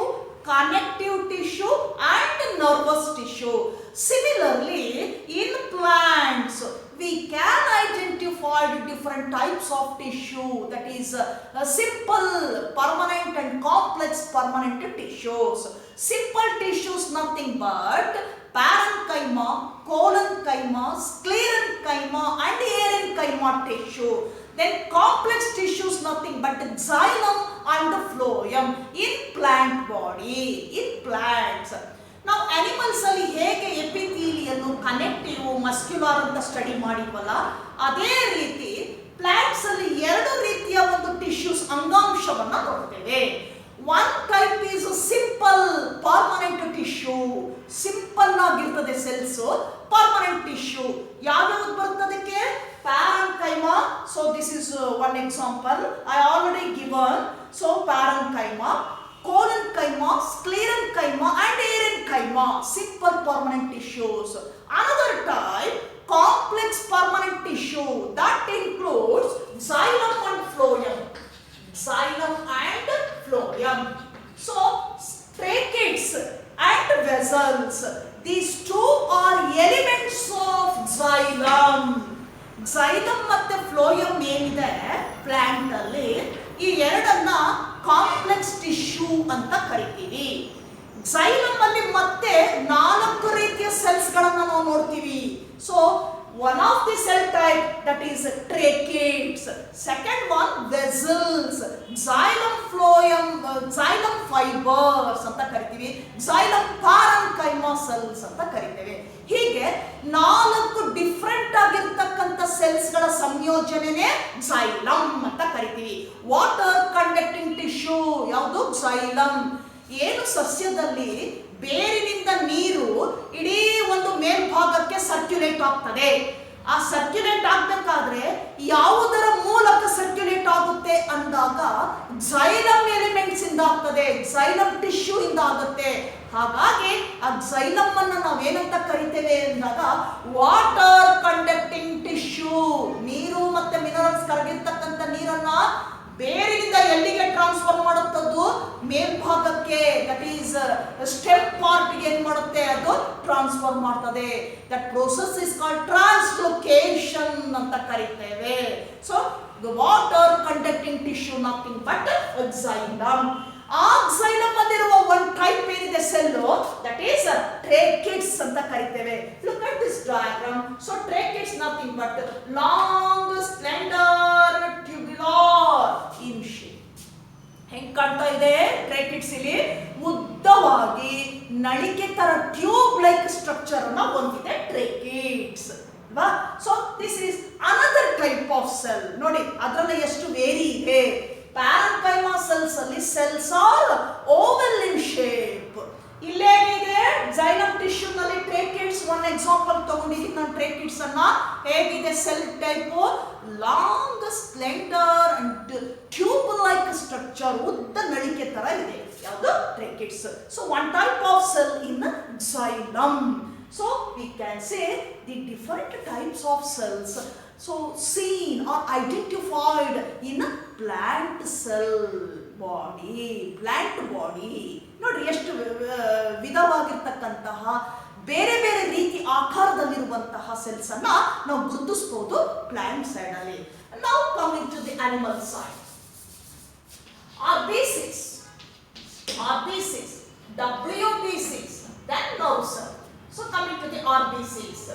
connective tissue and nervous tissue. Similarly, in plants, we can identify different types of tissue, that is simple, permanent and complex permanent tissues. Simple tissues nothing but parenchyma, collenchyma, sclerenchyma and parenchyma tissue. Then complex tissues nothing but xylem and phloem in plant body, in plants. Now animals ಅಲ್ಲಿ ಹೇಗೆ epithelial, connective, muscular ಅಂತ study ಮಾಡಿದ್ವಲ್ಲ, ಅದೇ ರೀತಿ plants ಅಲ್ಲಿ ಎರಡು ರೀತಿಯ ಒಂದು tissues ಅಂಗಾಂಶವನ್ನ ನೋಡ್ತೇವೆ. One type is simple permanent tissue. Simple ಆಗಿರ್ತದೆ ಸೆಲ್ಸ್, ಪರ್ಮನೆಂಟ್ ಟಿಶ್ಯೂ. ಯಾವ್ಯಾವ್ದು ಬರ್ತದಕ್ಕೆ? parenchyma. So this is one example I already given. So parenchyma, collenchyma, sclerenchyma and parenchyma, simple permanent tissues. Another type, complex permanent tissue, that includes xylem and phloem. Xylem and phloem. So tracheids and vessels, these two are elements of xylem. xylem ಮತ್ತೆ phloem ಏನಿದೆ plant ಅಲ್ಲಿ, ಈ ಎರಡನ್ನ complex tissue ಅಂತ ಕರಿತೀವಿ. xylem ಅಲ್ಲಿ ಮತ್ತೆ 4 ರೀತಿಯ ಸೆಲ್ಸ್ ಗಳನ್ನ ನಾವು ನೋಡ್ತೀವಿ. So one of the cell type, that is tracheids. Second one, vessels, xylem phloem, xylem fibers ಅಂತ ಕರಿತೀವಿ. xylem parenchyma cells ಅಂತ ಕರಿತೇವೆ. ಹೀಗೆ 4 ಡಿಫರೆಂಟ್ ಆಗಿರ್ತಕ್ಕಂಥ ಸೆಲ್ಸ್ ಗಳ ಸಂಯೋಜನೆನೇ xylem ಅಂತ ಕರಿತೀವಿ. ವಾಟರ್ ಕಂಡಕ್ಟಿಂಗ್ ಟಿಶ್ಯೂ ಯಾವುದು? xylem. ಏನು ಸಸ್ಯದಲ್ಲಿ ಬೇರಿನಿಂದ ನೀರು ಇಡೀ ಒಂದು ಮೇಲ್ಭಾಗಕ್ಕೆ ಸರ್ಕ್ಯುಲೇಟ್ ಆಗ್ತದೆ. ಆ ಸರ್ಕ್ಯುಲೇಟ್ ಆಗಬೇಕಾದ್ರೆ ಯಾವುದರ ಮೂಲಕ ಸರ್ಕ್ಯುಲೇಟ್ ಆಗುತ್ತೆ ಅಂದಾಗ xylem ಎಲಿಮೆಂಟ್ಸ್ ಇಂದ ಆಗ್ತದೆ, xylem ಟಿಶ್ಯೂ ಇಂದ ಆಗುತ್ತೆ. ಹಾಗಾಗಿ ಆ xylem ಅನ್ನು ನಾವೇನಂತ ಕರಿತೇವೆ ಅಂದಾಗ ವಾಟರ್ ಕಂಡಕ್ಟಿಂಗ್ ಟಿಶ್ಯೂ. ನೀರು ಮತ್ತೆ ಮಿನರಲ್ಸ್ ಕರಗಿರ್ತಕ್ಕಂಥ ನೀರನ್ನ ಬೇರಿನಿಂದ ಎಲ್ಲಿಗೆ ಟ್ರಾನ್ಸ್ಫರ್ ಮಾಡುತ್ತದ್ದು? ಮೇಲ್ಭಾಗಕ್ಕೆ, ದಟ್ ಈಸ್ ಸ್ಟೆಮ್ ಪಾರ್ಟ್ ಗೆ ಏನ್ ಮಾಡುತ್ತೆ? ಅದು ಟ್ರಾನ್ಸ್ಫರ್ ಮಾಡ್ತದೆ. That process is called translocation ಅಂತ ಕರೀತೇವೆ. So the water conducting tissue nothing but xylem. ಆ xylem ಅಲ್ಲಿರುವ ಒಂದು ಟೈಪ್ ಏನಿದೆ ಸೆಲ್ಲು, ದಟ್ ಈಸ್ tracheids ಅಂತ ಕರೀತೇವೆ. Look at this diagram. So tracheids nothing but long slender tubular in shape. ಹೆಂಗ್ ಕಾಣ್ತಾ ಇದೆ ಟ್ರೇಕಿಡ್ಸ್ ಇಲ್ಲಿ? ಉದ್ದವಾಗಿ ನಳಿಕೆ ತರ ಟ್ಯೂಬ್ ಲೈಕ್ ಸ್ಟ್ರಕ್ಚರ್ ಅನ್ನ ಹೊಂದಿದೆ ಟ್ರೇಕಿಡ್ಸ್ ಅಲ್ವಾ? So this is another type of cell. ನೋಡಿ ಅದರಲ್ಲಿ ಎಷ್ಟು ವೇರಿ ಇದೆ. parenchyma cells ಅಲ್ಲಿ cells are oval in shape. ಇಲ್ಲೇನಿದೆ? xylem tissue ನಲ್ಲಿ tracheids one example ತಗೊಂಡಿದ್ದೀನಿ ನಾನು. tracheids ಅನ್ನ ಹೇಗಿದೆ cell type? Long slender and tube like structure, ಉದ್ದ ನಳಿಕೆ ತರ ಇದೆ. ಯಾವುದು? tracheids. So one type of cell in xylem. So we can say the different types of cells so seen or identified in a plant cell body. Plant body ನೋಡಿ ಎಷ್ಟು ವಿಧವಾಗಿರ್ತಕ್ಕಂತಹ ಬೇರೆ ಬೇರೆ ರೀತಿ ಆಕಾರದಲ್ಲಿರುವಂತಹ cells ಅನ್ನ ನಾವು ಗುರುತಿಸಬಹುದು ಪ್ಲಾಂಟ್ ಸೈಡ್ ಅಲ್ಲಿ. ನಾವು coming to the animal side. RB6, WB6, then nerve cell. So coming to the RB6.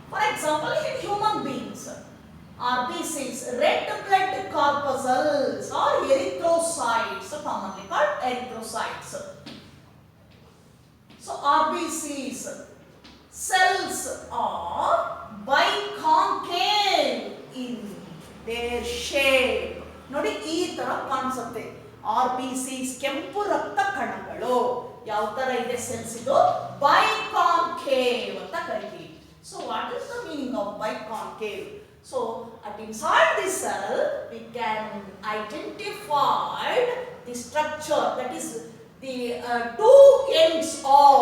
For example, in human beings, RBCs, red blood corpuscles or erythrocytes, commonly called erythrocytes. So RBCs cells are biconcave in their shape. ನೋಡಿ ಈ ತರ ಕಾಣಿಸುತ್ತೆ. RBCs ಕೆಂಪು ರಕ್ತ ಕಣಗಳು ಯಾವ ತರ ಇದೆ ಸೆಲ್ಸ್ ಇದು biconcave ಅಂತ ಕರೀತೀವಿ. So what is the meaning of biconcave? So at inside the cell we can identify the structure, that is the two ends of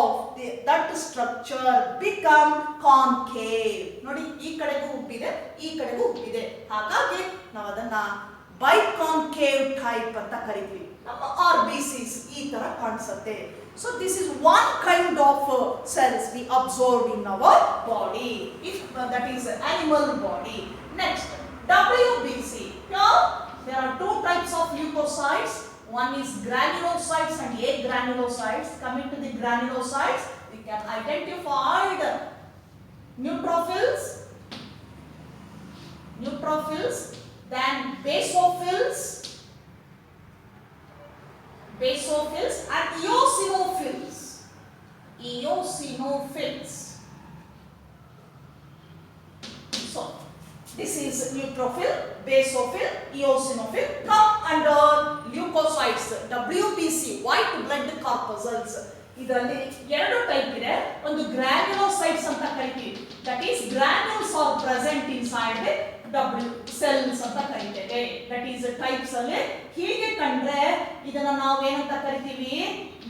that structure become concave. ನೋಡಿ ಈ ಕಡೆಗೂ ಉಬ್ಬಿದೆ ಈ ಕಡೆಗೂ ಉಬ್ಬಿದೆ, ಹಾಗಾಗಿ ನಾವು ಅದನ್ನ biconcave type ಅಂತ ಕರೀತೀವಿ. ನಮ್ಮ RBCs ಈ ತರ ಕಾಣಿಸುತ್ತೆ. So this is one kind of cells we observed in our body, if that is animal body. Next, WBC. Here there are two types of leukocytes. One is granulocytes and agranulocytes. Coming to the granulocytes, we can identify the neutrophils, then basophils and eosinophils. So this is neutrophil, basophil, eosinophil come under leukocytes, WBC, white blood corpuscles. ಇದರಲ್ಲಿ ಎರಡು type ಇದೆ. ಒಂದು ಗ್ರಾನ್ಯುಲೋಸೈಟ್ಸ್ ಅಂತ ಕರಿತೀವಿ, that is granules are present inside the W cells ಅಂತ ಕರೀತೇವೆ. That is types ಅಲ್ಲಿ ಹೀಗೆ ಕಂಡ್ರೆ ಇದನ್ನ ನಾವು ಏನಂತ ಕರಿತೀವಿ,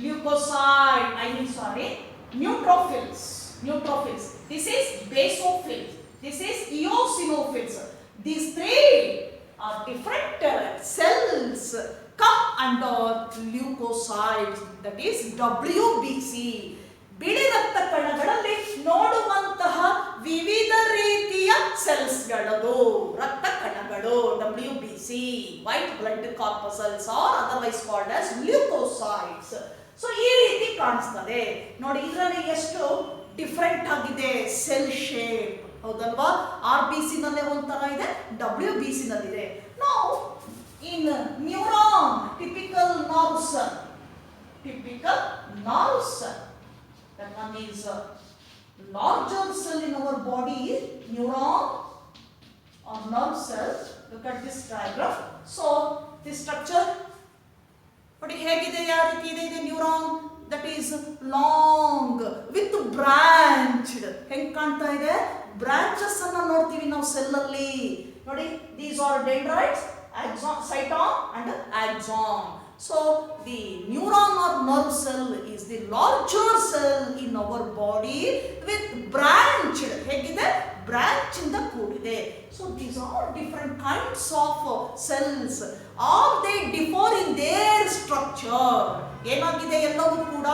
leukocyte, neutrophils. This is basophils, this is eosinophils. These three are different cells come under leukocytes, that is WBC. ಬಿಳಿ ರಕ್ತ ಕಣಗಳಲ್ಲಿ ನೋಡುವಂತಹ ವಿವಿಧ ರೀತಿಯ ಸೆಲ್ಸ್ಗಳದು ರಕ್ತ ಕಣಗಳು WBC, white blood corpuscles or otherwise called as leukocytes. So ಈ ರೀತಿ ಕಾಣಿಸ್ತದೆ ನೋಡಿ. ಇದರಲ್ಲಿ ಎಷ್ಟು ಡಿಫರೆಂಟ್ ಆಗಿದೆ ಸೆಲ್ ಶೇಪ್, ಹೌದಲ್ವಾ? RBC ನಲ್ಲೇ ಒಂಥರ ಇದೆ, WBC ನಲ್ಲಿದೆ. ನಾವು in neuron, typical nerve cell, that one is larger cell in our body, neuron or nerve cell. Look at this diagram. So this structure ನೋಡಿ ಹೇಗಿದೆ, ಯಾವ ರೀತಿ ಇದೆ. ಇದು neuron, that is long with branched. ಹೆಂಗ್ ಕಾಣ್ತಾ ಇದೆ, ಬ್ರಾಂಚಸ್ ಅನ್ನ ನೋಡ್ತೀವಿ ನಾವು ಸೆಲ್ ಅಲ್ಲಿ ನೋಡಿ. these are dendrites, axon, cyton and axon. So the neuron or nerve cell is the larger cell in our body with branched. ಹೇಗಿದೆ, ಬ್ರಾಂಚ್ ಇಂದ ಕೂಡಿದೆ. So these are different kinds of cells. All they differ in their structure. ಏನಾಗಿದೆ, ಎಲ್ಲವೂ ಕೂಡ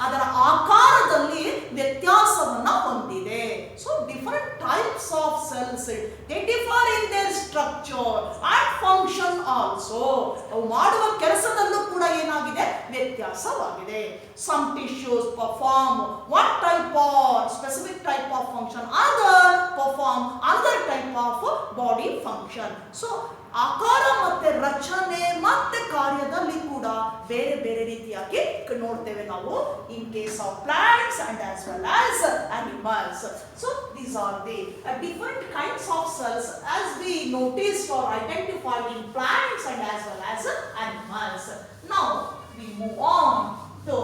ಅದರ ಆಕಾರದಲ್ಲಿ ವ್ಯತ್ಯಾಸವನ್ನ ಹೊಂದಿದೆ. So different types of cells, they differ in their structure and function also. ಅವು ಮಾಡುವ ಕೆಲಸದಲ್ಲೂ ಕೂಡ ಏನಾಗಿದೆ, ವ್ಯತ್ಯಾಸವಾಗಿದೆ. Some tissues perform one type of specific type of function, other perform other type of body function. So ಆಕಾರ ಮತ್ತೆ ರಚನೆ ಮತ್ತೆ ಕಾರ್ಯದಲ್ಲಿ ಕೂಡ ಬೇರೆ ಬೇರೆ ರೀತಿಯಾಗಿ ನೋಡ್ತೇವೆ ನಾವು in case of plants and as well as animals. So these are the different kinds of cells as we noticed or identified in plants and as well as animals. Now we move on to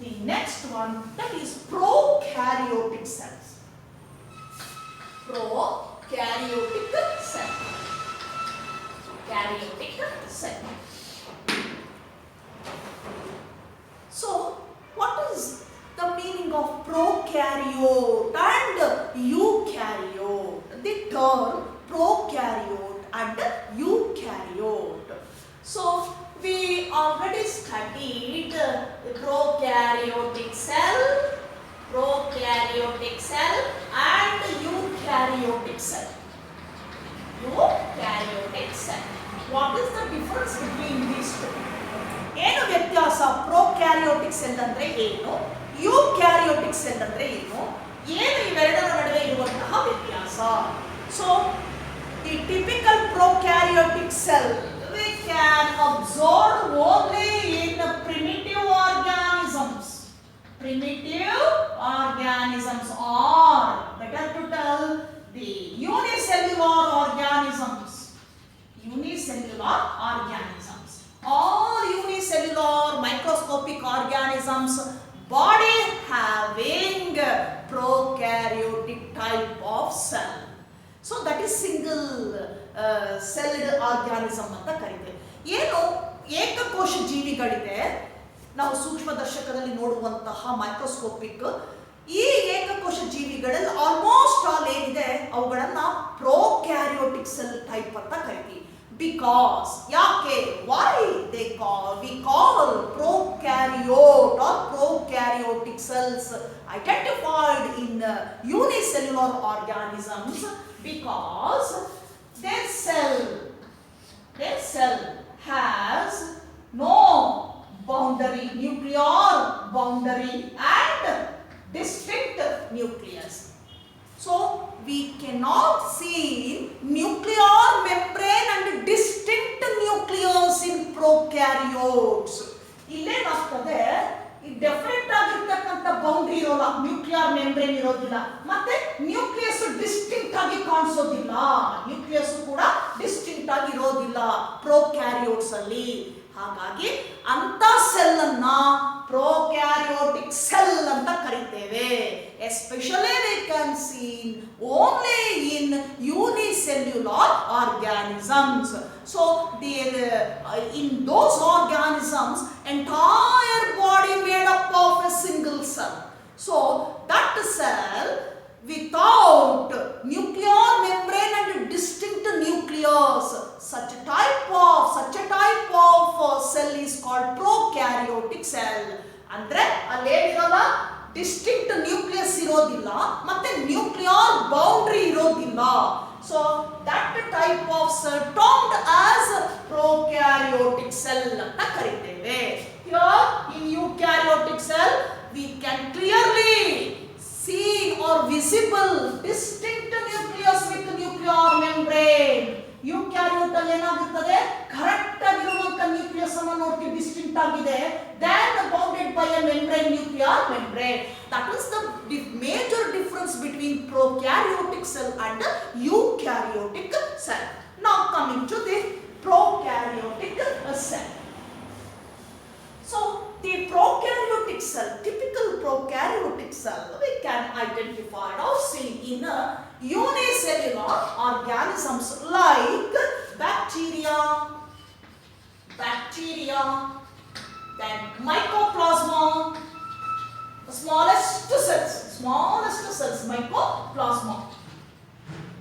the next one, that is prokaryotic cells. Prokaryotic cell. So what is the meaning of prokaryote and eukaryote? The term prokaryote and eukaryote. So we already studied the prokaryotic cell and eukaryotic cell. What is the difference between these two? ಏನು ವ್ಯತ್ಯಾಸ? Prokaryotic cell ಅಂದ್ರೆ ಏನು, ಯೂಕ್ಯಾರಿಯೋಟಿಕ್ cell ಅಂದ್ರೆ ಏನು, ಏನು ಇವೆರಡರ ನಡುವೆ ಇರುವಂತಹ ವ್ಯತ್ಯಾಸ? ಸೊ ಪ್ರೊಕ್ಯಾರಿಯೋಟಿಕ್ ಸೆಲ್ ಅಂದ್ರೆ, The typical prokaryotic cell we can observe only in primitive organisms. Primitive organisms, or better to tell, the unicellular organisms. Unicellular organisms. All unicellular microscopic organisms, body having prokaryotic type of cell. So that is single celled organism ಅಂತ ಕರೀತೇವೆ. ಏನು ಏಕಕೋಶ ಜೀವಿಗಳಿದೆ, ನಾವು ಸೂಕ್ಷ್ಮದರ್ಶಕದಲ್ಲಿ ನೋಡುವಂತಹ microscopic ಈ ಏಕಕೋಶ ಜೀವಿಗಳಲ್ಲಿ almost all ಏನಿದೆ ಅವುಗಳನ್ನ prokaryotic cell type ಅಂತ ಕರಿತೀವಿ. ಬಿಕಾಸ್ ಯಾಕೆ, Y we call prokaryote or prokaryotic cells identified in unicellular organisms because their cell has no boundary, nuclear boundary and distinct nucleus. So we cannot see nuclear membrane and distinct nucleus in prokaryotes. ಇಲ್ಲೇನಾಗ್ತದೆ, ಈ definite ಆಗಿರ್ತಕ್ಕಂಥ boundary ಇರೋಲ್ಲ, nuclear membrane ಇರೋದಿಲ್ಲ, ಮತ್ತೆ nucleus distinct ಆಗಿ ಕಾಣಿಸೋದಿಲ್ಲ, nucleus ಕೂಡ distinct ಆಗಿ ಇರೋದಿಲ್ಲ ಪ್ರೋಕ್ಯಾರಿಯೋಟ್ಸ್ ಅಲ್ಲಿ. ಹಾಗಾಗಿ ಅಂತ ಸೆಲ್ ಅನ್ನ prokaryotic cell ಅಂತ ಕರೀತೇವೆ. Especially we can see only in unicellular organisms. So in those organisms, entire body made up of a single cell. So that cell without nuclear membrane and distinct nucleus, such a type of cell is called prokaryotic cell. ಅಂದ್ರೆ ಅಲ್ಲೇನಿರಲ್ಲ, distinct nucleus ಇರೋದಿಲ್ಲ, ಮತ್ತೆ nuclear boundary ಇರೋದಿಲ್ಲ. So that type of cell termed as prokaryotic cell ಅಂತ ಕರೀತೇವೆ. Here in eukaryotic cell we can clearly see or visible distinct nucleus with nuclear membrane. Eukaryote ಅಲ್ಲಿ ಏನಾಗುತ್ತದೆ, correct ಆಗಿರುವಂತ nucleus ಅನ್ನು ನೋಡ್ತೀವಿ, distinct ಆಗಿದೆ, then bounded by a membrane, nuclear membrane. That is the major difference between prokaryotic cell and eukaryotic cell. Now coming to the prokaryotic cell. So the prokaryotic cell, typical prokaryotic cell, we can identify or see in unicellular organisms like bacteria, then mycoplasma, the smallest cells, mycoplasma.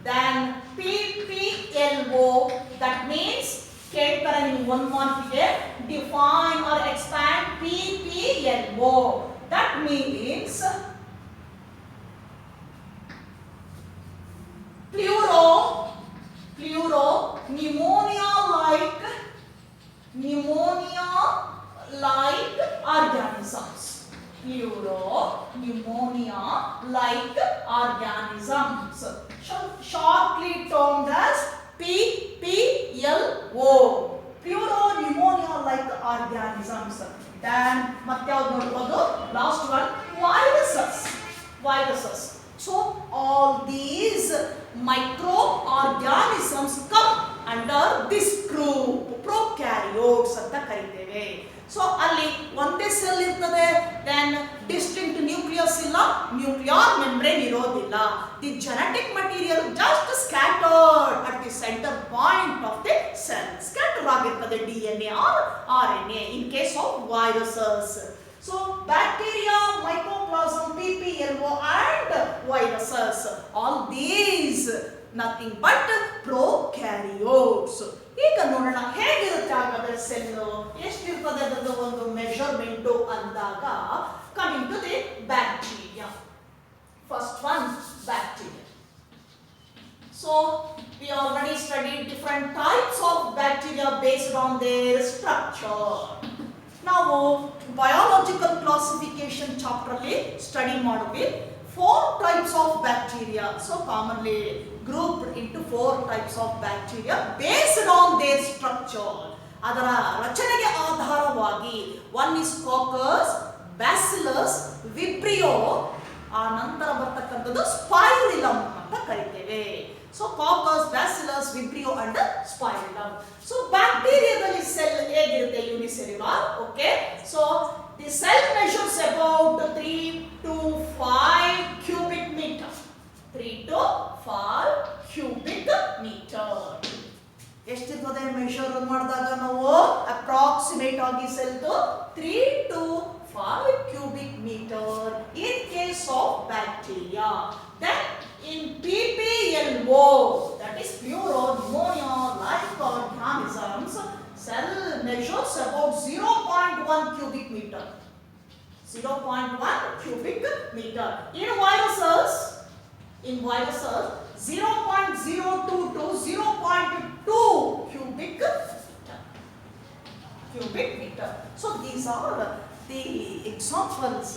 Then PPLO, that means ಕೇಳ್ತಾರೆ ನಿಮಗೆ 1 ಮಾರ್ಕ್ಗೆ, define or expand PPLO. That means pleuro pneumonia like organisms. Pneumonia like organisms, shortly termed as PPLO, pneumonia like organisms. Then ಮತ್ತೆ ಯಾವುದು ನೋಡಬಹುದು, last one, viruses. So all these microorganisms come under this group, prokaryotes ಅಂತ ಕರೀತೇವೆ. So ಅಲ್ಲಿ ಒಂದೇ cell ಇರ್ತದೆ, then distinct nucleus ಇಲ್ಲ, nuclear membrane ಇರೋದಿಲ್ಲ. The genetic material just scattered at the centre point of the cell. Scatter ಆಗಿರ್ತದೆ DNA or RNA in case of viruses. So bacteria, mycoplasma, PPLO and viruses, all these nothing but prokaryotes. ಈಗ ನೋಡೋಣ ಹೇಗಿರುತ್ತೆ ಹಾಗಾದ್ರೆ cell, ಎಷ್ಟಿರ್ತದೆ ಅದರದ್ದು ಒಂದು measurement ಅಂದಾಗ. Coming to the bacteria. First one, bacteria. So we already studied different types of bacteria based on their structure. ನಾವು biological classification chapter ಅಲ್ಲಿ study ಮಾಡಿದ್ವಿ. four types of bacteria. So commonly grouped into four types of bacteria based on their structure. ಅದರ ರಚನೆಗೆ ಆಧಾರವಾಗಿ one is coccus, bacillus, vibrio, ಆ ನಂತರ ಬರ್ತಕ್ಕಂಥದ್ದು spirillum ಅಂತ ಕರಿತೇವೆ. So coccus, bacillus, vibrio and spirillum. So ಬ್ಯಾಕ್ಟೀರಿಯಾದಲ್ಲಿ ಸೆಲ್ ಹೇಗಿರುತ್ತೆ? Unicellular. Okay, so the cell measures about 3 to 5 cubic meter. 3 to 5 cubic meter. ಎಷ್ಟಿರ್ತದೆ measure ಮಾಡಿದಾಗ ನಾವು? ಅಪ್ರಾಕ್ಸಿಮೇಟ್ ಆಗಿ ಸೆಲ್ದು 3 to 5 cubic meter in case of bacteria. Then in PPLO, that is puro pneumonia like organisms, cell measures about 0.1 cubic meter. 0.1 cubic meter. In viruses 0.02 to 0.2 cubic meter. So these are the examples.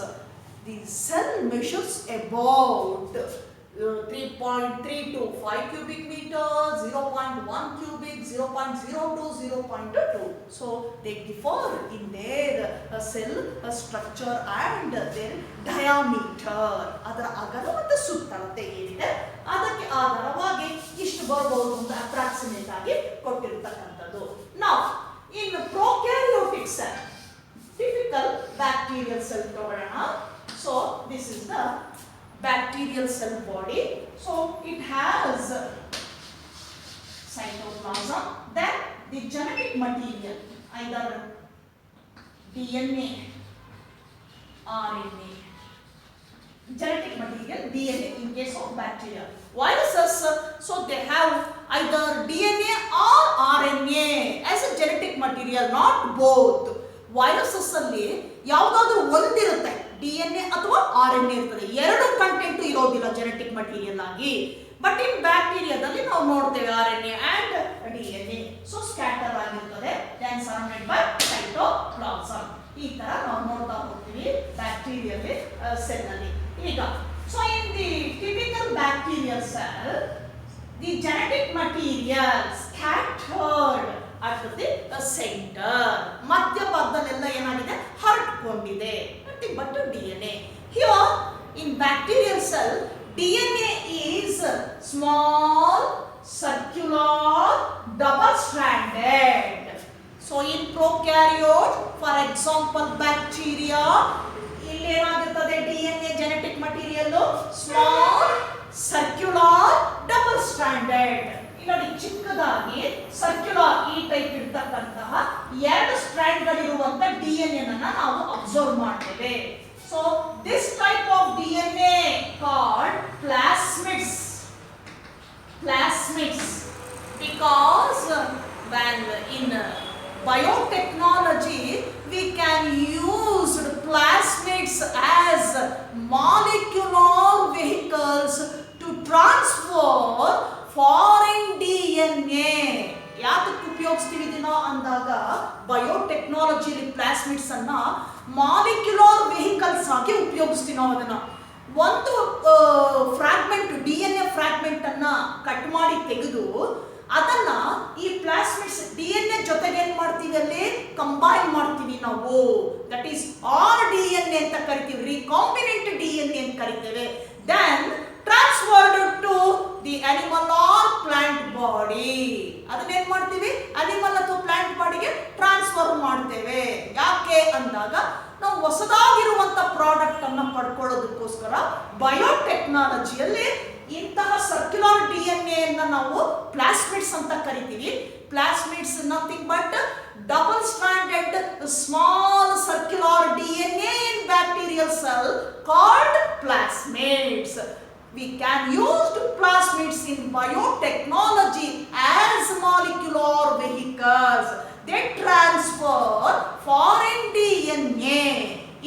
The cell measures about 3.3 to 5 cubic meter, 0.1 cubic, 0.02, 0.2. So they differ in their cell structure and their diameter. ಅದರ ಅಗಲ ಮತ್ತು ಸುತ್ತಳತೆ ಏನಿದೆ ಅದಕ್ಕೆ ಆಧಾರವಾಗಿ ಇಷ್ಟು ಬರಬಹುದು ಅಂತ ಅಪ್ರಾಕ್ಸಿಮೇಟ್ ಆಗಿ ಕೊಟ್ಟಿರತಕ್ಕಂಥದ್ದು. Now in prokaryotic cell, typical bacterial cell ತಗೊಳ್ಳೋಣ. So this is the bacterial cell body. So it has cytoplasm, then the genetic material, either DNA, RNA. Genetic material DNA in case of bacteria. Viruses, so they have either DNA or RNA as a genetic material, not both. Viruses ಅಲ್ಲಿ ಯಾವುದಾದ್ರೂ ಒಂದಿರುತ್ತೆ, DNA ಅಥವಾ RNA ಇರ್ತದೆ, ಎರಡು content ಇರೋದಿಲ್ಲ genetic material ಆಗಿ. But in ಬ್ಯಾಕ್ಟೀರಿಯಾದಲ್ಲಿ ನಾವು ನೋಡ್ತೇವೆ RNA and DNA. So scatter ಆಗಿರ್ತದೆ, then surrounded by cytoplasm. ಈ ತರ ನಾವು ನೋಡ್ತಾ ಹೋಗ್ತೀವಿ ಬ್ಯಾಕ್ಟೀರಿಯಲ್ಲಿ ಸೆಲ್ ಅಲ್ಲಿ. ಈಗ so in the typical bacterial cell, the genetic material scattered at the center. ಮಧ್ಯಭಾಗದಲ್ಲೆಲ್ಲ ಏನಾಗಿದೆ? ಹರಡಿಕೊಂಡಿದೆ. nothing but DNA. Here in bacterial cell, DNA is small, circular, double stranded. So in prokaryote, for example bacteria, ಇಲ್ಲಿ ಏನಾಗಿರ್ತದೆ? DNA genetic material small, circular, double stranded. ನೋಡಿ ಚಿಕ್ಕದಾಗಿ circular ಈ type ಇರತಕ್ಕಂತಹ ಎರಡು strand ಗಳಿರುವಂತ DNA ಅನ್ನು ನಾವು observe ಮಾಡ್ತೇವೆ. So this type of DNA called plasmids. Because when in biotechnology we can use plasmids as molecular vehicles to transfer foreign DNA. ಯಾತಕ್ಕೆ ಉಪಯೋಗಿಸ್ತೀವಿ ಇದನ್ನ ಅಂದಾಗ ಬಯೋಟೆಕ್ನಾಲಜಿಲಿ ಪ್ಲಾಸ್ಮಿಡ್ಸ್ ಅನ್ನ ಮಾಲಿಕ್ಯುಲರ್ ವೆಹಿಕಲ್ಸ್ ಆಗಿ ಉಪಯೋಗಿಸ್ತೀವಿ ನಾವು. ಅದನ್ನ ಒಂದು ಫ್ರಾಗ್ಮೆಂಟ್ DNA ಫ್ರಾಗ್ಮೆಂಟ್ ಅನ್ನ ಕಟ್ ಮಾಡಿ ತೆಗೆದು ಅದನ್ನ ಈ ಪ್ಲಾಸ್ಮಿಡ್ಸ್ DNA ಜೊತೆಗೆ ಏನ್ ಮಾಡ್ತೀವಿ? ಅಲ್ಲಿ ಕಂಬೈನ್ ಮಾಡ್ತೀವಿ ನಾವು. ದಟ್ ಈಸ್ RDNA ಅಂತ ಕರಿತೀವಿ, ರಿಕಾಂಬಿನೆಂಟ್ DNA ಅಂತ ಕರಿತೇವೆ. Then transferred to the animal or plant body. ಅದನ್ನೇನ್ ಮಾಡ್ತೀವಿ? ಅನಿಮಲ್ ಅಥವಾ ಪ್ಲಾಂಟ್ ಬಾಡಿಗೆ ಟ್ರಾನ್ಸ್ಫರ್ ಮಾಡ್ತೇವೆ. ಯಾಕೆ ಅಂದಾಗ ನಾವು ಹೊಸದಾಗಿರುವಂತ ಪ್ರಾಡಕ್ಟ್ ಅನ್ನ ಪಡ್ಕೊಳ್ಳೋದಕ್ಕೋಸ್ಕರ ಬಯೋಟೆಕ್ನಾಲಜಿಯಲ್ಲಿ ಇಂತಹ ಸರ್ಕ್ಯುಲರ್ DNA ಅನ್ನ ನಾವು ಪ್ಲಾಸ್ಮಿಡ್ಸ್ ಅಂತ ಕರಿತೀವಿ. Plasmids nothing but double stranded small circular DNA in bacterial cell called plasmids. We can use plasmids in biotechnology as molecular vehicles. They transfer foreign DNA.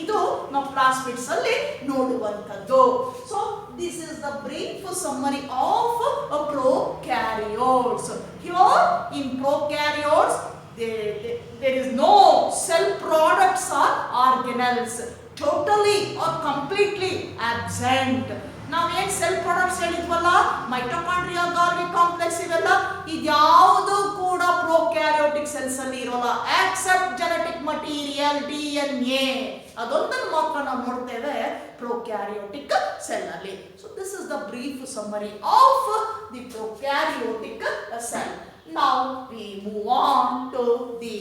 ಇದು ನಾವು ಪ್ಲಾಸ್ಮಿಡ್ಸ್ ಅಲ್ಲಿ ನೋಡುವಂತದ್ದು. So this is the brief summary of prokaryotes. Here in prokaryotes there is no cell products or organelles. Totally or completely absent. ನಾವೇನ್ cell products ಹೇಳಿದ್ವಲ್ಲ, mitochondria, Golgi complex, ಇವೆಲ್ಲ ಇದ್ಯಾವುದು ಕೂಡ prokaryotic cells ಅಲ್ಲಿ ಇರೋಲ್ಲ, ಎಕ್ಸೆಪ್ಟ್ ಜೆನೆಟಿಕ್ ಮಟೀರಿಯಲ್ DNA. ಅದೊಂದನ್ನು ಮಾತ್ರ ನಾವು ನೋಡ್ತೇವೆ ಪ್ರೊಕ್ಯಾರಿಯೋಟಿಕ್ ಸೆಲ್ ಅಲ್ಲಿ. So this is the brief summary of the prokaryotic cell. Now we move on to the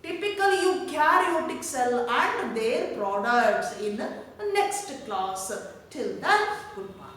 typical eukaryotic cell and their products in next class. Till then, goodbye.